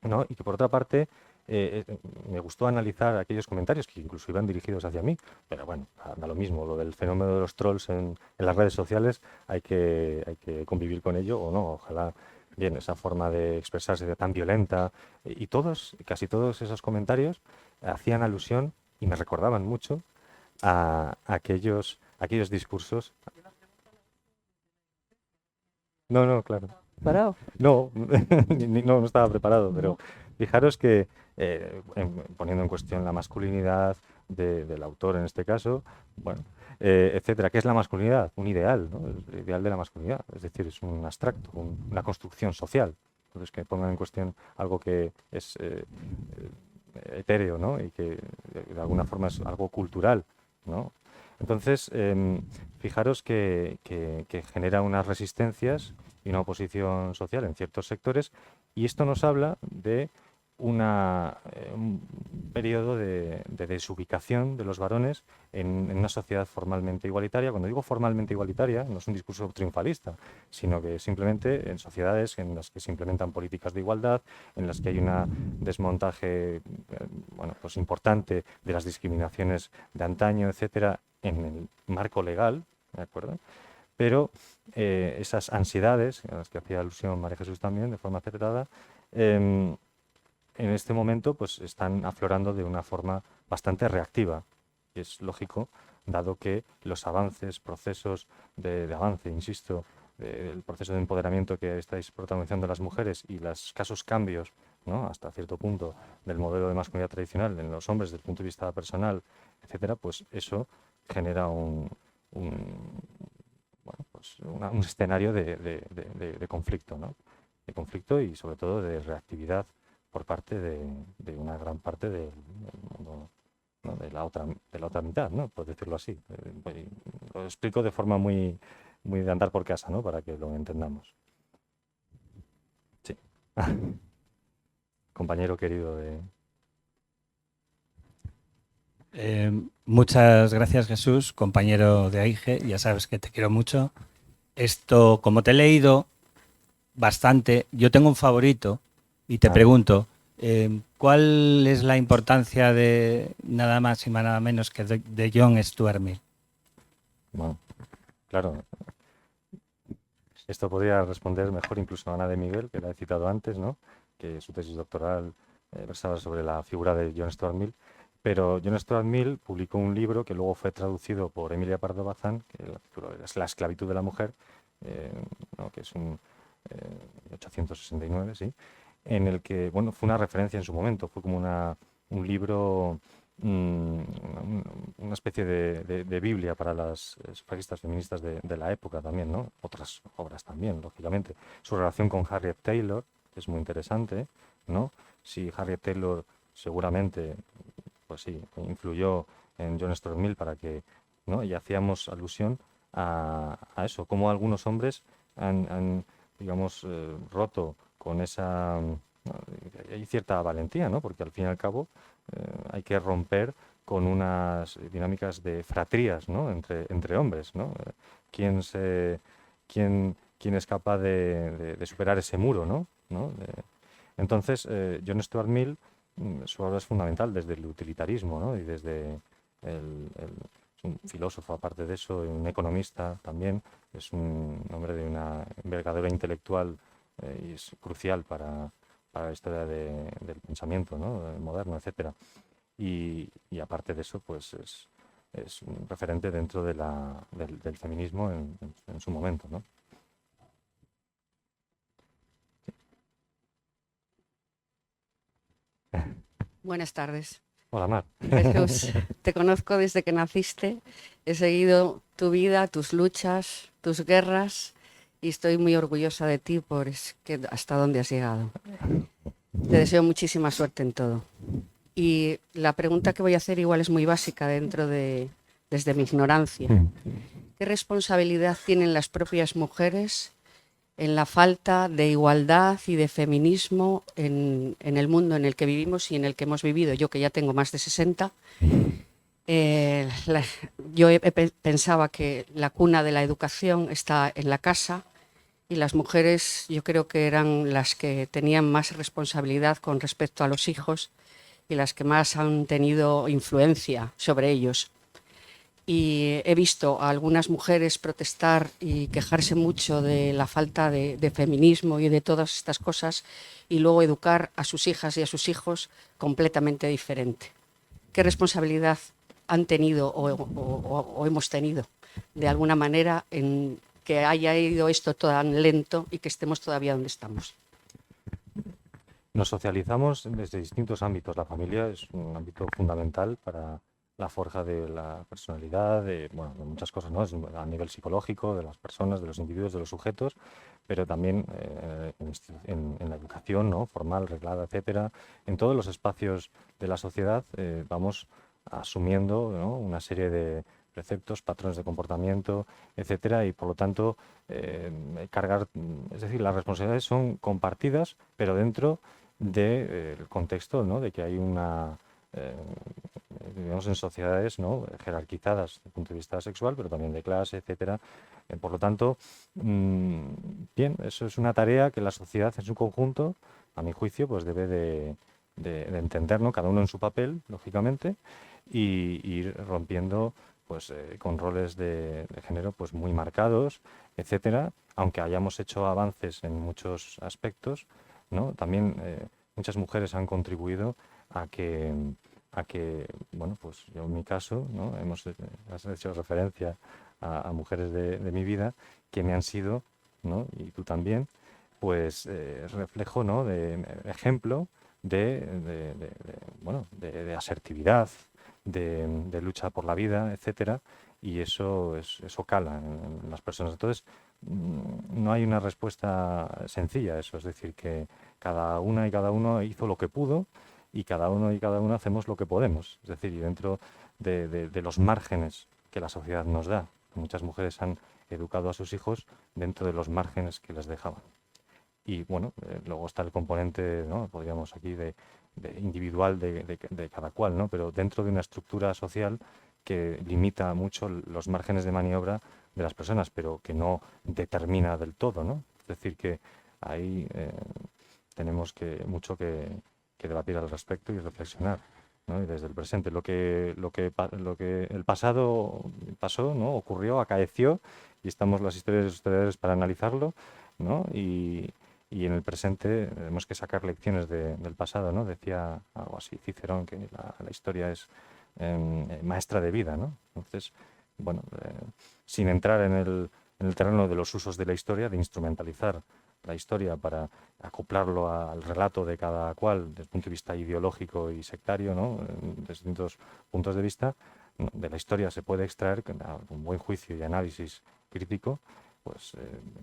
¿no? Y que por otra parte me gustó analizar aquellos comentarios que incluso iban dirigidos hacia mí, pero bueno, da lo mismo, lo del fenómeno de los trolls en las redes sociales hay que convivir con ello o no, ojalá. Bien, esa forma de expresarse tan violenta y casi todos esos comentarios hacían alusión y me recordaban mucho a aquellos discursos. No, no, claro. ¿Parado? No, no estaba preparado, pero No. fijaros que poniendo en cuestión la masculinidad del autor en este caso, bueno, etcétera, ¿qué es la masculinidad? Un ideal, ¿no? El ideal de la masculinidad, es decir, es un abstracto, una construcción social. Entonces, que pongan en cuestión algo que es etéreo, ¿no? Y que de alguna forma es algo cultural, ¿no? Entonces, fijaros que genera unas resistencias y una oposición social en ciertos sectores, y esto nos habla de un periodo de desubicación de los varones en una sociedad formalmente igualitaria. Cuando digo formalmente igualitaria, no es un discurso triunfalista, sino que simplemente en sociedades en las que se implementan políticas de igualdad, en las que hay un desmontaje bueno, pues importante de las discriminaciones de antaño, etcétera, en el marco legal, ¿de acuerdo? Pero esas ansiedades, a las que hacía alusión María Jesús también, de forma acertada, en este momento pues están aflorando de una forma bastante reactiva. Y es lógico, dado que los avances, procesos de avance, insisto, el proceso de empoderamiento que estáis protagonizando las mujeres y los escasos cambios, ¿no? Hasta cierto punto, del modelo de masculinidad tradicional en los hombres desde el punto de vista personal, etcétera, pues eso genera bueno, pues un escenario de conflicto, ¿no? De conflicto y sobre todo de reactividad por parte de una gran parte del mundo, ¿no? de la otra mitad, ¿no? Por decirlo así. Lo explico de forma muy de andar por casa, ¿no? Para que lo entendamos. Sí. Compañero querido de... Muchas gracias, Jesús, compañero de AIGE. Ya sabes que te quiero mucho. Esto, como te he leído bastante, yo tengo un favorito y te pregunto, ¿cuál es la importancia de nada más y nada menos que de John Stuart Mill? Bueno, claro. Esto podría responder mejor incluso a Ana de Miguel, que la he citado antes, ¿no? Que su tesis doctoral versaba sobre la figura de John Stuart Mill, pero John Stuart Mill publicó un libro que luego fue traducido por Emilia Pardo Bazán, que el título es La esclavitud de la mujer, eh, ¿no? Que es un 869, sí, en el que, bueno, fue una referencia en su momento, fue como un libro, una especie de Biblia para las sufragistas feministas de la época también, ¿no? Otras obras también, lógicamente. Su relación con Harriet Taylor es muy interesante, ¿no? Si Harriet Taylor seguramente, pues sí, influyó en John Stuart Mill para que, ¿no? Y hacíamos alusión a eso, cómo algunos hombres han, digamos, roto con esa... Hay cierta valentía, ¿no? Porque al fin y al cabo hay que romper con unas dinámicas de fratrías, ¿no? Entre hombres, ¿no? ¿Quién, se, quién es capaz de superar ese muro, ¿no? ¿No? Entonces, John Stuart Mill, su obra es fundamental desde el utilitarismo, ¿no? Y desde es un filósofo, aparte de eso, un economista también, es un hombre de una envergadura intelectual y es crucial para la historia del pensamiento, ¿no? Moderno, etcétera. Y aparte de eso, pues es un referente dentro del feminismo en su momento, ¿no? Buenas tardes. Hola, Mar. Jesús, te conozco desde que naciste, he seguido tu vida, tus luchas, tus guerras y estoy muy orgullosa de ti por hasta dónde has llegado. Te deseo muchísima suerte en todo. Y la pregunta que voy a hacer igual es muy básica desde mi ignorancia. ¿Qué responsabilidad tienen las propias mujeres en la falta de igualdad y de feminismo en el mundo en el que vivimos y en el que hemos vivido? Yo, que ya tengo más de 60, pensaba que la cuna de la educación está en la casa y las mujeres yo creo que eran las que tenían más responsabilidad con respecto a los hijos y las que más han tenido influencia sobre ellos. Y he visto a algunas mujeres protestar y quejarse mucho de la falta de feminismo y de todas estas cosas y luego educar a sus hijas y a sus hijos completamente diferente. ¿Qué responsabilidad han tenido o hemos tenido de alguna manera en que haya ido esto tan lento y que estemos todavía donde estamos? Nos socializamos desde distintos ámbitos. La familia es un ámbito fundamental para la forja de la personalidad, bueno, de muchas cosas, ¿no? A nivel psicológico, de las personas, de los individuos, de los sujetos, pero también en la educación, ¿no? Formal, reglada, etcétera. En todos los espacios de la sociedad vamos asumiendo, ¿no? Una serie de preceptos, patrones de comportamiento, etcétera, y por lo tanto es decir, las responsabilidades son compartidas, pero dentro del contexto, ¿no? De que hay vivimos en sociedades, ¿no? Jerarquizadas desde el punto de vista sexual, pero también de clase, etcétera. Por lo tanto, bien, eso es una tarea que la sociedad en su conjunto, a mi juicio, pues debe de entender, ¿no? Cada uno en su papel, lógicamente, y ir rompiendo pues con roles de género pues muy marcados, etcétera, aunque hayamos hecho avances en muchos aspectos, ¿no? También muchas mujeres han contribuido a que, bueno, pues yo en mi caso, ¿no? Has hecho referencia a mujeres de mi vida que me han sido, ¿no? Y tú también, pues reflejo, ¿no? De ejemplo bueno, de asertividad, de lucha por la vida, etcétera, y eso cala en las personas. Entonces, no hay una respuesta sencilla a eso, es decir, que cada una y cada uno hizo lo que pudo y cada uno y cada una hacemos lo que podemos, es decir, y dentro de los márgenes que la sociedad nos da. Muchas mujeres han educado a sus hijos dentro de los márgenes que les dejaban. Y bueno, luego está el componente, ¿no? Podríamos aquí de individual de cada cual, ¿no? Pero dentro de una estructura social que limita mucho los márgenes de maniobra de las personas, pero que no determina del todo, ¿no? Es decir, que ahí tenemos mucho que debatir al respecto y reflexionar, ¿no? Y desde el presente, lo que el pasado pasó, ¿no? Ocurrió, acaeció, y estamos las historias de los historiadores para analizarlo, ¿no? Y y en el presente tenemos que sacar lecciones del pasado, ¿no? Decía algo así Cicerón, que la historia es maestra de vida, ¿no? Entonces, bueno, sin entrar en el terreno de los usos de la historia, de instrumentalizar la historia para acoplarlo al relato de cada cual desde el punto de vista ideológico y sectario, ¿no? Desde distintos puntos de vista, ¿no? De la historia se puede extraer con un buen juicio y análisis crítico, pues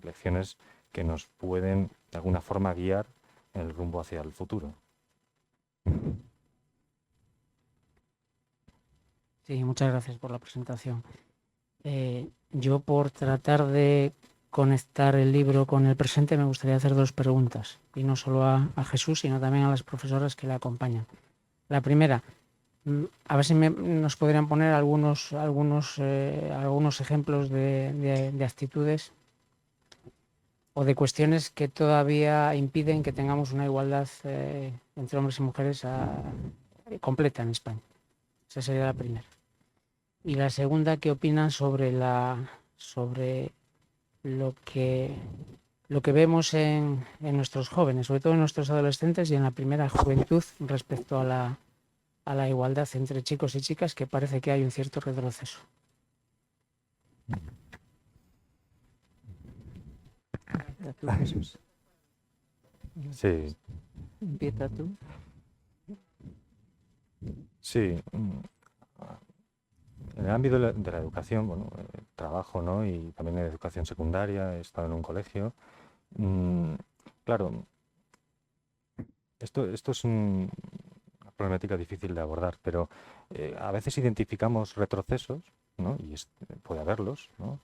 lecciones que nos pueden de alguna forma guiar en el rumbo hacia el futuro. Sí, muchas gracias por la presentación. Yo, por tratar de conectar el libro con el presente, me gustaría hacer dos preguntas, y no solo a Jesús, sino también a las profesoras que le acompañan. La primera, a ver si nos podrían poner algunos ejemplos de actitudes o de cuestiones que todavía impiden que tengamos una igualdad entre hombres y mujeres completa en España. Esa sería la primera. Y la segunda, ¿qué opinan sobre lo que vemos en nuestros jóvenes, sobre todo en nuestros adolescentes y en la primera juventud, respecto a la igualdad entre chicos y chicas, que parece que hay un cierto retroceso? Tú, Jesús. Sí, Empieza tú. sí. En el ámbito de la educación, bueno, trabajo, ¿no? Y también en educación secundaria, he estado en un colegio. Claro, esto es una problemática difícil de abordar, pero a veces identificamos retrocesos, ¿no? Y puede haberlos, ¿no?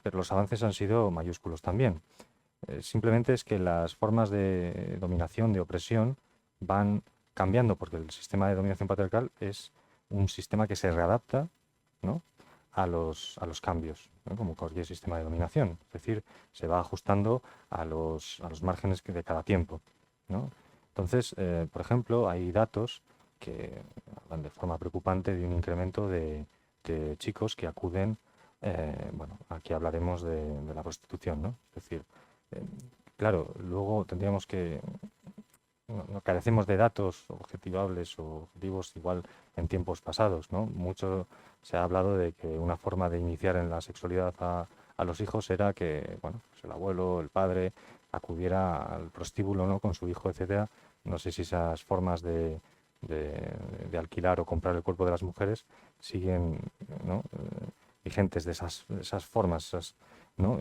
Pero los avances han sido mayúsculos también. Simplemente es que las formas de dominación, de opresión, van cambiando, porque el sistema de dominación patriarcal es un sistema que se readapta, ¿no? a los cambios, ¿no? Como cualquier sistema de dominación. Es decir, se va ajustando a los márgenes de cada tiempo, ¿no? Entonces, por ejemplo, hay datos que hablan de forma preocupante de un incremento de chicos que acuden, bueno, aquí hablaremos de la prostitución, ¿no? Es decir, claro, luego tendríamos que no carecemos de datos objetivables o objetivos igual en tiempos pasados, ¿no? Mucho se ha hablado de que una forma de iniciar en la sexualidad a los hijos era que, bueno, pues el abuelo, el padre, acudiera al prostíbulo, ¿no? Con su hijo, etcétera. No sé si esas formas de alquilar o comprar el cuerpo de las mujeres siguen, ¿no? Vigentes de esas formas, ¿no?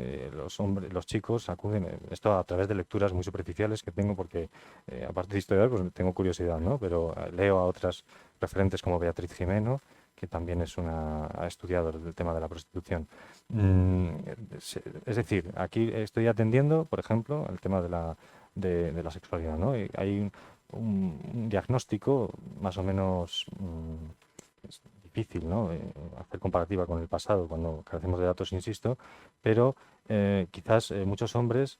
Los chicos acuden, esto a través de lecturas muy superficiales que tengo porque, aparte de historiar, pues tengo curiosidad, ¿no? Pero leo a otras referentes como Beatriz Jimeno, que también ha estudiado el tema de la prostitución. Es decir, aquí estoy atendiendo, por ejemplo, el tema de la sexualidad, ¿no? Y hay un diagnóstico más o menos es difícil, ¿no? Hacer comparativa con el pasado cuando carecemos de datos, insisto, pero quizás muchos hombres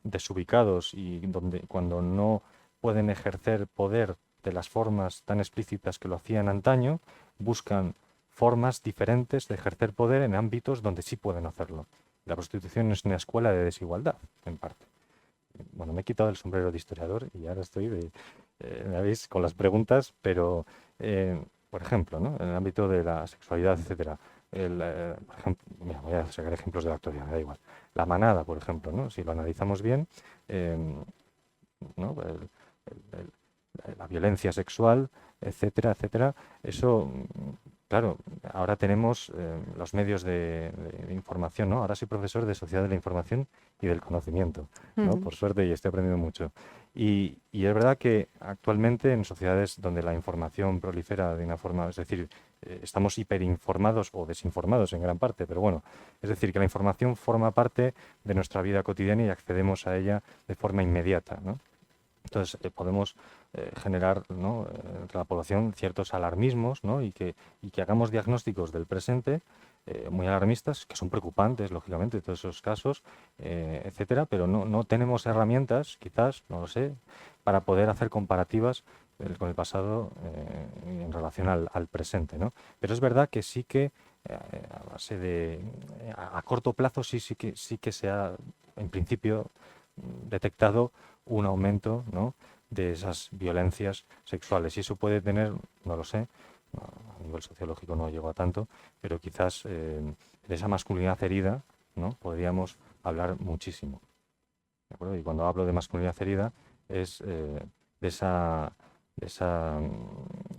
desubicados y cuando no pueden ejercer poder de las formas tan explícitas que lo hacían antaño, buscan formas diferentes de ejercer poder en ámbitos donde sí pueden hacerlo. La prostitución es una escuela de desigualdad, en parte. Bueno, me he quitado el sombrero de historiador y ahora estoy me veis con las preguntas, pero por ejemplo, ¿no? En el ámbito de la sexualidad, etcétera. Por ejemplo, mira, voy a sacar ejemplos de la actualidad, me da igual. La manada, por ejemplo, ¿no? Si lo analizamos bien, ¿no? La violencia sexual, etcétera, etcétera. Eso, claro, ahora tenemos los medios de información, ¿no? Ahora soy profesor de Sociedad de la Información y del Conocimiento, ¿no? Por suerte, y estoy aprendiendo mucho. Y es verdad que actualmente en sociedades donde la información prolifera de una forma, es decir, estamos hiperinformados o desinformados en gran parte, pero bueno, es decir, que la información forma parte de nuestra vida cotidiana y accedemos a ella de forma inmediata, ¿no? Entonces podemos generar, ¿no? Entre la población ciertos alarmismos, ¿no? y que hagamos diagnósticos del presente muy alarmistas, que son preocupantes, lógicamente, todos esos casos, etcétera, pero no tenemos herramientas, quizás, no lo sé, para poder hacer comparativas con el pasado en relación al presente, ¿no? Pero es verdad que sí que a base a corto plazo sí que se ha, en principio, detectado un aumento, ¿no?, de esas violencias sexuales. Y eso puede tener, no lo sé, a nivel sociológico no llego a tanto, pero quizás de esa masculinidad herida, ¿no?, podríamos hablar muchísimo. ¿De acuerdo? Y cuando hablo de masculinidad herida es de esa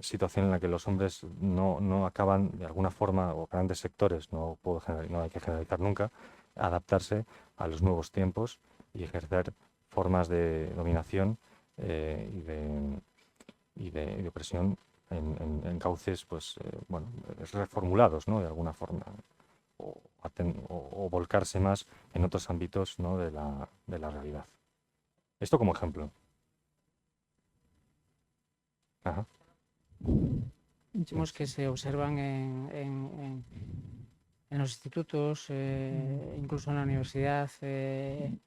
situación en la que los hombres no acaban de alguna forma, o grandes sectores, no hay que generalizar nunca, adaptarse a los nuevos tiempos y ejercer formas de dominación y de opresión en cauces, pues, bueno, reformulados, ¿no?, de alguna forma, o volcarse más en otros ámbitos, ¿no?, de la realidad. Esto como ejemplo. Ajá. Vemos que se observan en los institutos, incluso en la universidad, en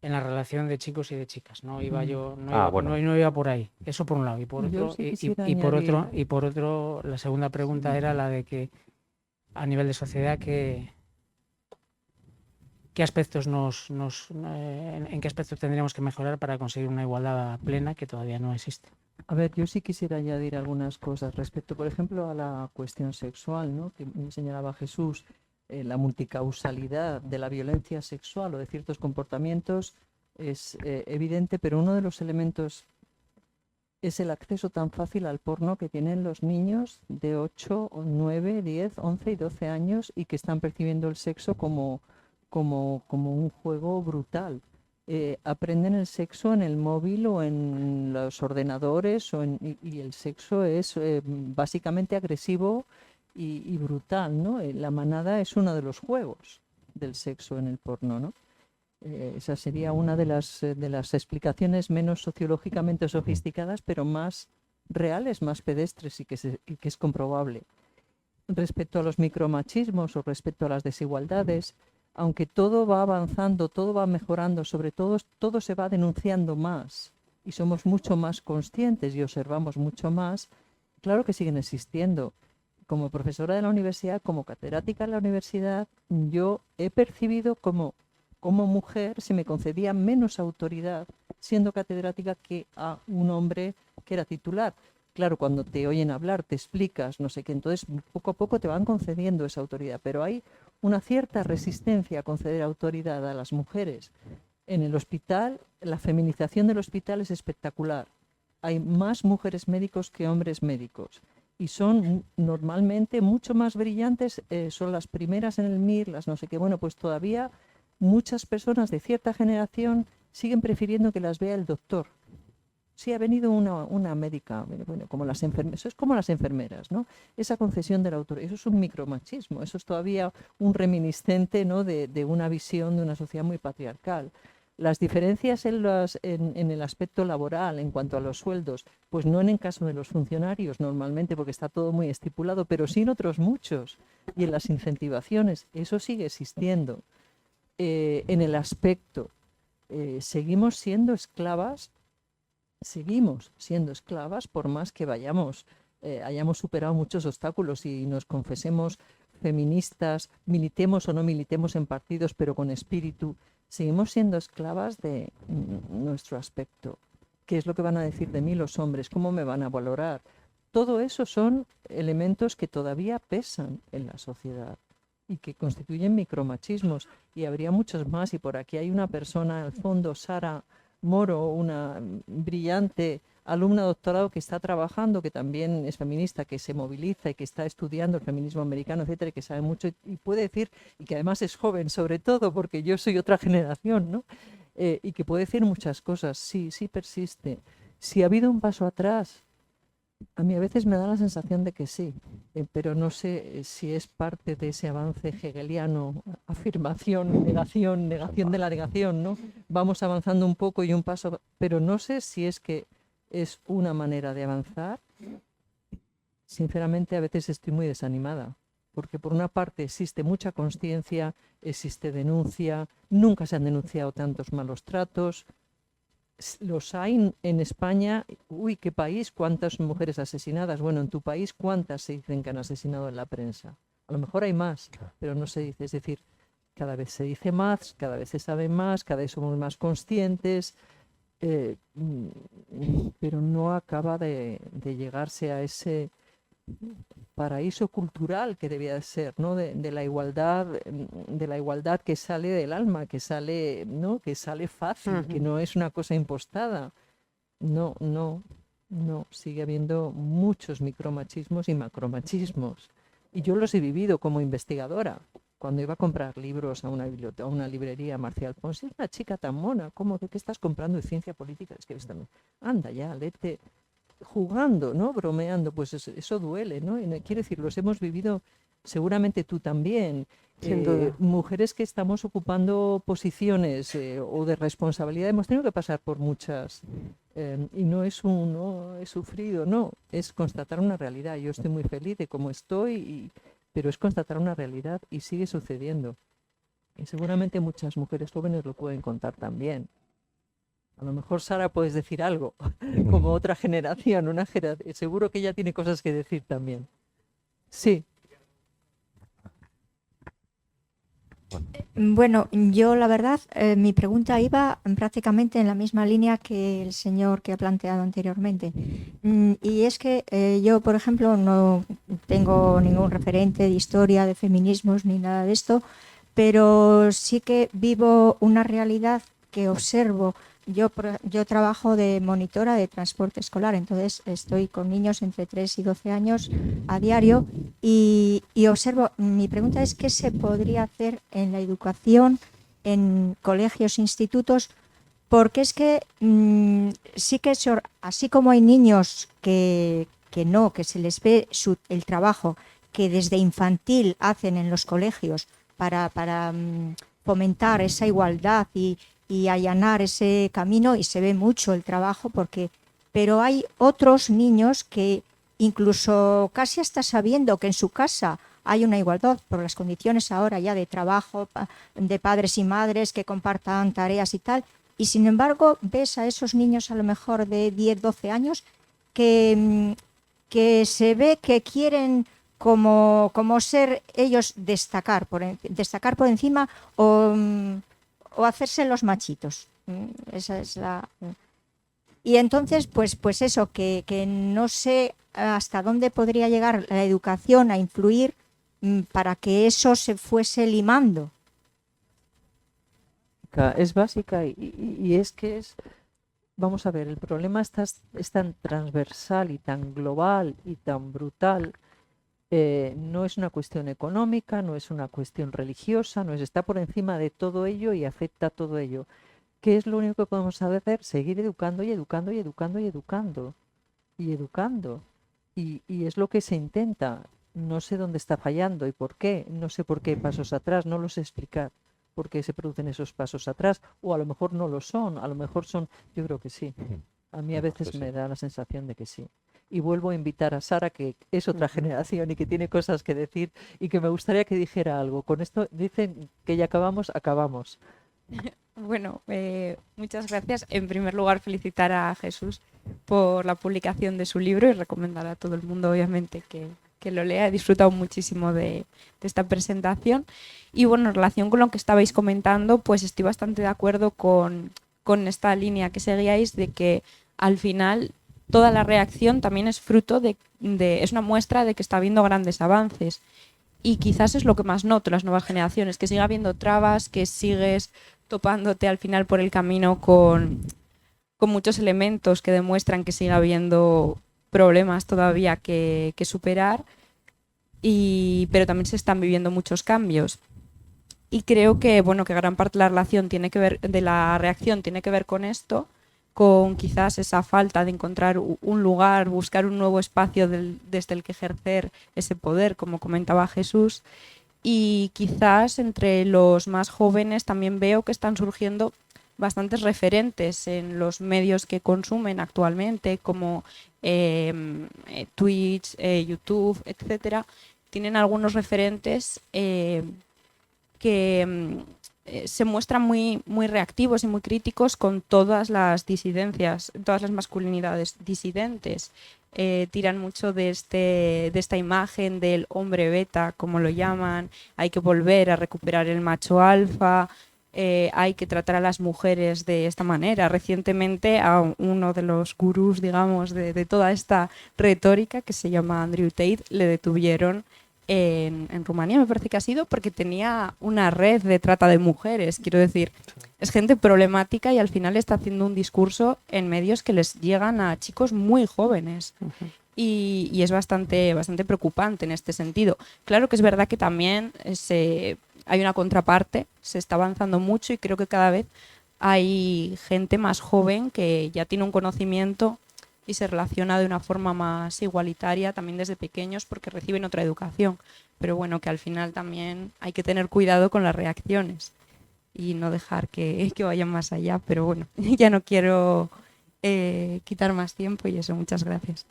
la relación de chicos y de chicas. No iba yo, Bueno. no iba por ahí. Eso por un lado. Y por Yo otro, sí y quisiera por otro, añadir- y por otro, la segunda pregunta era la de que a nivel de sociedad, ¿qué aspectos en qué aspectos tendríamos que mejorar para conseguir una igualdad plena que todavía no existe? A ver, yo sí quisiera añadir algunas cosas respecto, por ejemplo, a la cuestión sexual, ¿no?, que me señalaba Jesús, la multicausalidad de la violencia sexual o de ciertos comportamientos es evidente, pero uno de los elementos es el acceso tan fácil al porno que tienen los niños de 8, 9, 10, 11 y 12 años y que están percibiendo el sexo como un juego brutal. Aprenden el sexo en el móvil o en los ordenadores y el sexo es básicamente agresivo y brutal, ¿no? La manada es uno de los juegos del sexo en el porno, ¿no? Esa sería una de las explicaciones menos sociológicamente sofisticadas, pero más reales, más pedestres y que es comprobable. Respecto a los micromachismos o respecto a las desigualdades, aunque todo va avanzando, todo va mejorando, sobre todo se va denunciando más y somos mucho más conscientes y observamos mucho más, claro que siguen existiendo. Como profesora de la universidad, como catedrática en la universidad, yo he percibido como mujer se me concedía menos autoridad siendo catedrática que a un hombre que era titular. Claro, cuando te oyen hablar, te explicas, no sé qué, entonces poco a poco te van concediendo esa autoridad, pero hay una cierta resistencia a conceder autoridad a las mujeres. En el hospital, la feminización del hospital es espectacular. Hay más mujeres médicos que hombres médicos y son normalmente mucho más brillantes, son las primeras en el MIR, las no sé qué. Bueno, pues todavía muchas personas de cierta generación siguen prefiriendo que las vea el doctor. Sí, ha venido una médica, bueno, como las enfermeras, eso es como las enfermeras, ¿no? Esa concesión del autor, eso es un micromachismo, eso es todavía un reminiscente, ¿no?, de una visión de una sociedad muy patriarcal. Las diferencias en el aspecto laboral, en cuanto a los sueldos, pues no en el caso de los funcionarios normalmente, porque está todo muy estipulado, pero sí en otros muchos. Y en las incentivaciones, eso sigue existiendo. En el aspecto, seguimos siendo esclavas por más que hayamos superado muchos obstáculos y nos confesemos feministas, militemos o no militemos en partidos, pero con espíritu, seguimos siendo esclavas de nuestro aspecto. ¿Qué es lo que van a decir de mí los hombres? ¿Cómo me van a valorar? Todo eso son elementos que todavía pesan en la sociedad y que constituyen micromachismos, y habría muchos más, y por aquí hay una persona al fondo, Sara Moro, una brillante alumna de doctorado que está trabajando, que también es feminista, que se moviliza y que está estudiando el feminismo americano, etcétera, y que sabe mucho y puede decir, y que además es joven sobre todo, porque yo soy otra generación, ¿no? Y que puede decir muchas cosas. Sí persiste. Si ha habido un paso atrás, a mí a veces me da la sensación de que sí, pero no sé si es parte de ese avance hegeliano, afirmación, negación de la negación, ¿no? Vamos avanzando un poco y un paso, pero no sé si es que es una manera de avanzar. Sinceramente, a veces estoy muy desanimada, porque por una parte existe mucha consciencia, existe denuncia, nunca se han denunciado tantos malos tratos. Los hay en España. Uy, qué país, cuántas mujeres asesinadas. Bueno, en tu país, ¿cuántas se dicen que han asesinado en la prensa? A lo mejor hay más, pero no se dice. Es decir, Cada vez se dice más, cada vez se sabe más, cada vez somos más conscientes, pero no acaba de llegarse a ese paraíso cultural que debía de ser, ¿no? De la igualdad que sale del alma, que sale, ¿no? Que sale fácil, que no es una cosa impostada. No, no, no. Sigue habiendo muchos micromachismos y macromachismos. Y yo los he vivido como investigadora. Cuando iba a comprar libros a una biblioteca, a una librería, Marcial Pons, es una chica tan mona, ¿cómo que qué estás comprando de ciencia política? Es que anda ya, léete, jugando, ¿no? Bromeando, pues eso duele, ¿no? Y quiero decir, los hemos vivido, seguramente tú también, Sin duda. mujeres que estamos ocupando posiciones o de responsabilidad, hemos tenido que pasar por muchas, y no es no he sufrido, no, es constatar una realidad. Yo estoy muy feliz de cómo estoy, pero es constatar una realidad y sigue sucediendo. Y seguramente muchas mujeres jóvenes lo pueden contar también. A lo mejor, Sara, puedes decir algo, como otra generación, seguro que ella tiene cosas que decir también. Sí. Bueno, yo la verdad, mi pregunta iba prácticamente en la misma línea que el señor que ha planteado anteriormente. Y es que yo, por ejemplo, no tengo ningún referente de historia, de feminismos ni nada de esto, pero sí que vivo una realidad que observo. Yo trabajo de monitora de transporte escolar, entonces estoy con niños entre 3 y 12 años a diario y observo. Mi pregunta es: ¿qué se podría hacer en la educación, en colegios, institutos? Porque es que sí que así como hay niños que se les ve el trabajo que desde infantil hacen en los colegios para fomentar esa igualdad y allanar ese camino, y se ve mucho el trabajo, pero hay otros niños que incluso casi hasta sabiendo que en su casa hay una igualdad por las condiciones ahora ya de trabajo de padres y madres que compartan tareas y tal, y sin embargo ves a esos niños a lo mejor de 10, 12 años que se ve que quieren como ser ellos destacar por encima o hacerse los machitos. Esa es la... Y entonces, pues eso, que no sé hasta dónde podría llegar la educación a influir para que eso se fuese limando. Es básica y es que es... Vamos a ver, el problema es tan transversal y tan global y tan brutal. No es una cuestión económica, no es una cuestión religiosa, está por encima de todo ello y afecta a todo ello. ¿Qué es lo único que podemos hacer? Seguir educando y educando y educando y educando y educando. Y es lo que se intenta. No sé dónde está fallando y por qué. No sé por qué pasos atrás, no lo sé explicar por qué se producen esos pasos atrás, o a lo mejor no lo son, a lo mejor son, yo creo que sí. A mí a veces me da la sensación de que sí. Y vuelvo a invitar a Sara, que es otra generación y que tiene cosas que decir y que me gustaría que dijera algo. Con esto dicen que ya acabamos. Bueno, muchas gracias. En primer lugar, felicitar a Jesús por la publicación de su libro y recomendar a todo el mundo, obviamente, que lo lea. He disfrutado muchísimo de esta presentación. Y bueno, en relación con lo que estabais comentando, pues estoy bastante de acuerdo con esta línea que seguíais, de que al final toda la reacción también es fruto es una muestra de que está habiendo grandes avances. Y quizás es lo que más noto las nuevas generaciones, que siga habiendo trabas, que sigues topándote al final por el camino con muchos elementos que demuestran que sigue habiendo problemas todavía que superar, pero también se están viviendo muchos cambios. Y creo que gran parte de la reacción tiene que ver con esto, con quizás esa falta de encontrar un lugar, buscar un nuevo espacio desde el que ejercer ese poder, como comentaba Jesús. Y quizás entre los más jóvenes también veo que están surgiendo bastantes referentes en los medios que consumen actualmente, como Twitch, YouTube, etcétera. Tienen algunos referentes que se muestran muy, muy reactivos y muy críticos con todas las disidencias, todas las masculinidades disidentes. tiran mucho de esta imagen del hombre beta, como lo llaman, hay que volver a recuperar el macho alfa, hay que tratar a las mujeres de esta manera. Recientemente a uno de los gurús, digamos, de toda esta retórica, que se llama Andrew Tate, le detuvieron en Rumanía, me parece que ha sido, porque tenía una red de trata de mujeres. Quiero decir, es gente problemática y al final está haciendo un discurso en medios que les llegan a chicos muy jóvenes. Y es bastante preocupante en este sentido. Claro que es verdad que también hay una contraparte, se está avanzando mucho y creo que cada vez hay gente más joven que ya tiene un conocimiento y se relaciona de una forma más igualitaria también desde pequeños porque reciben otra educación. Pero bueno, que al final también hay que tener cuidado con las reacciones y no dejar que vayan más allá. Pero bueno, ya no quiero quitar más tiempo y eso, muchas gracias.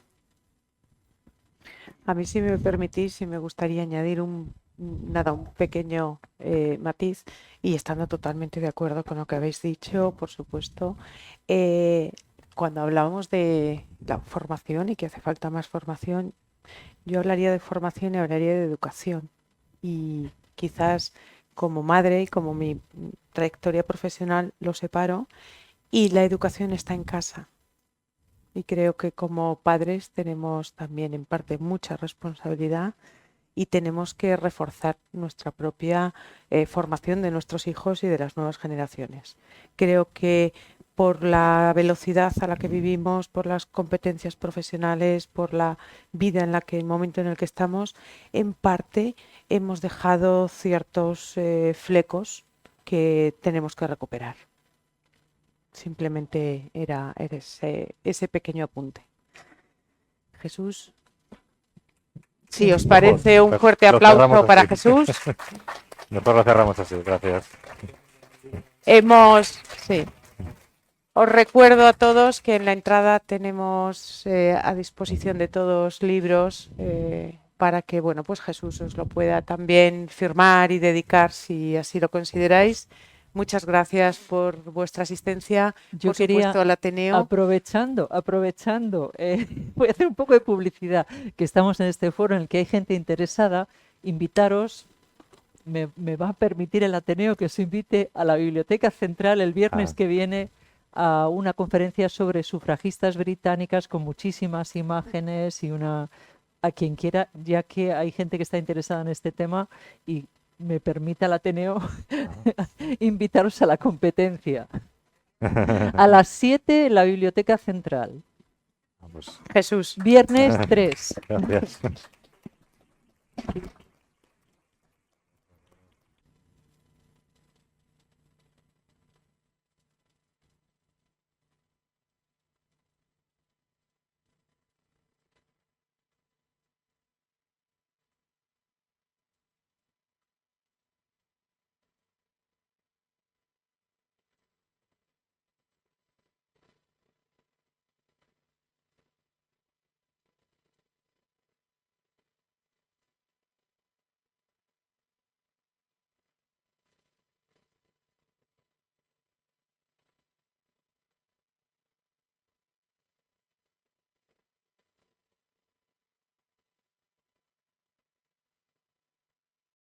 A mí, si me permitís, sí me gustaría añadir un pequeño matiz, y estando totalmente de acuerdo con lo que habéis dicho, por supuesto. Cuando hablábamos de la formación y que hace falta más formación, yo hablaría de formación y hablaría de educación. Y quizás como madre y como mi trayectoria profesional lo separo, y la educación está en casa. Y creo que como padres tenemos también en parte mucha responsabilidad y tenemos que reforzar nuestra propia formación de nuestros hijos y de las nuevas generaciones. Creo que por la velocidad a la que vivimos, por las competencias profesionales, por la vida en el momento en el que estamos, en parte hemos dejado ciertos flecos que tenemos que recuperar. Simplemente era ese pequeño apunte. Jesús. Si os parece, un fuerte aplauso para Jesús. Nosotros lo cerramos así, gracias. Sí. Os recuerdo a todos que en la entrada tenemos a disposición de todos libros para que, bueno, pues Jesús os lo pueda también firmar y dedicar si así lo consideráis. Muchas gracias por vuestra asistencia. Yo por quería, supuesto, al Ateneo. aprovechando, voy a hacer un poco de publicidad, que estamos en este foro en el que hay gente interesada, invitaros, me va a permitir el Ateneo que os invite a la Biblioteca Central el viernes que viene a una conferencia sobre sufragistas británicas con muchísimas imágenes y a quien quiera, ya que hay gente que está interesada en este tema y me permita el Ateneo invitaros a la competencia. A las 7 en la Biblioteca Central. Jesús. Viernes 3. Gracias.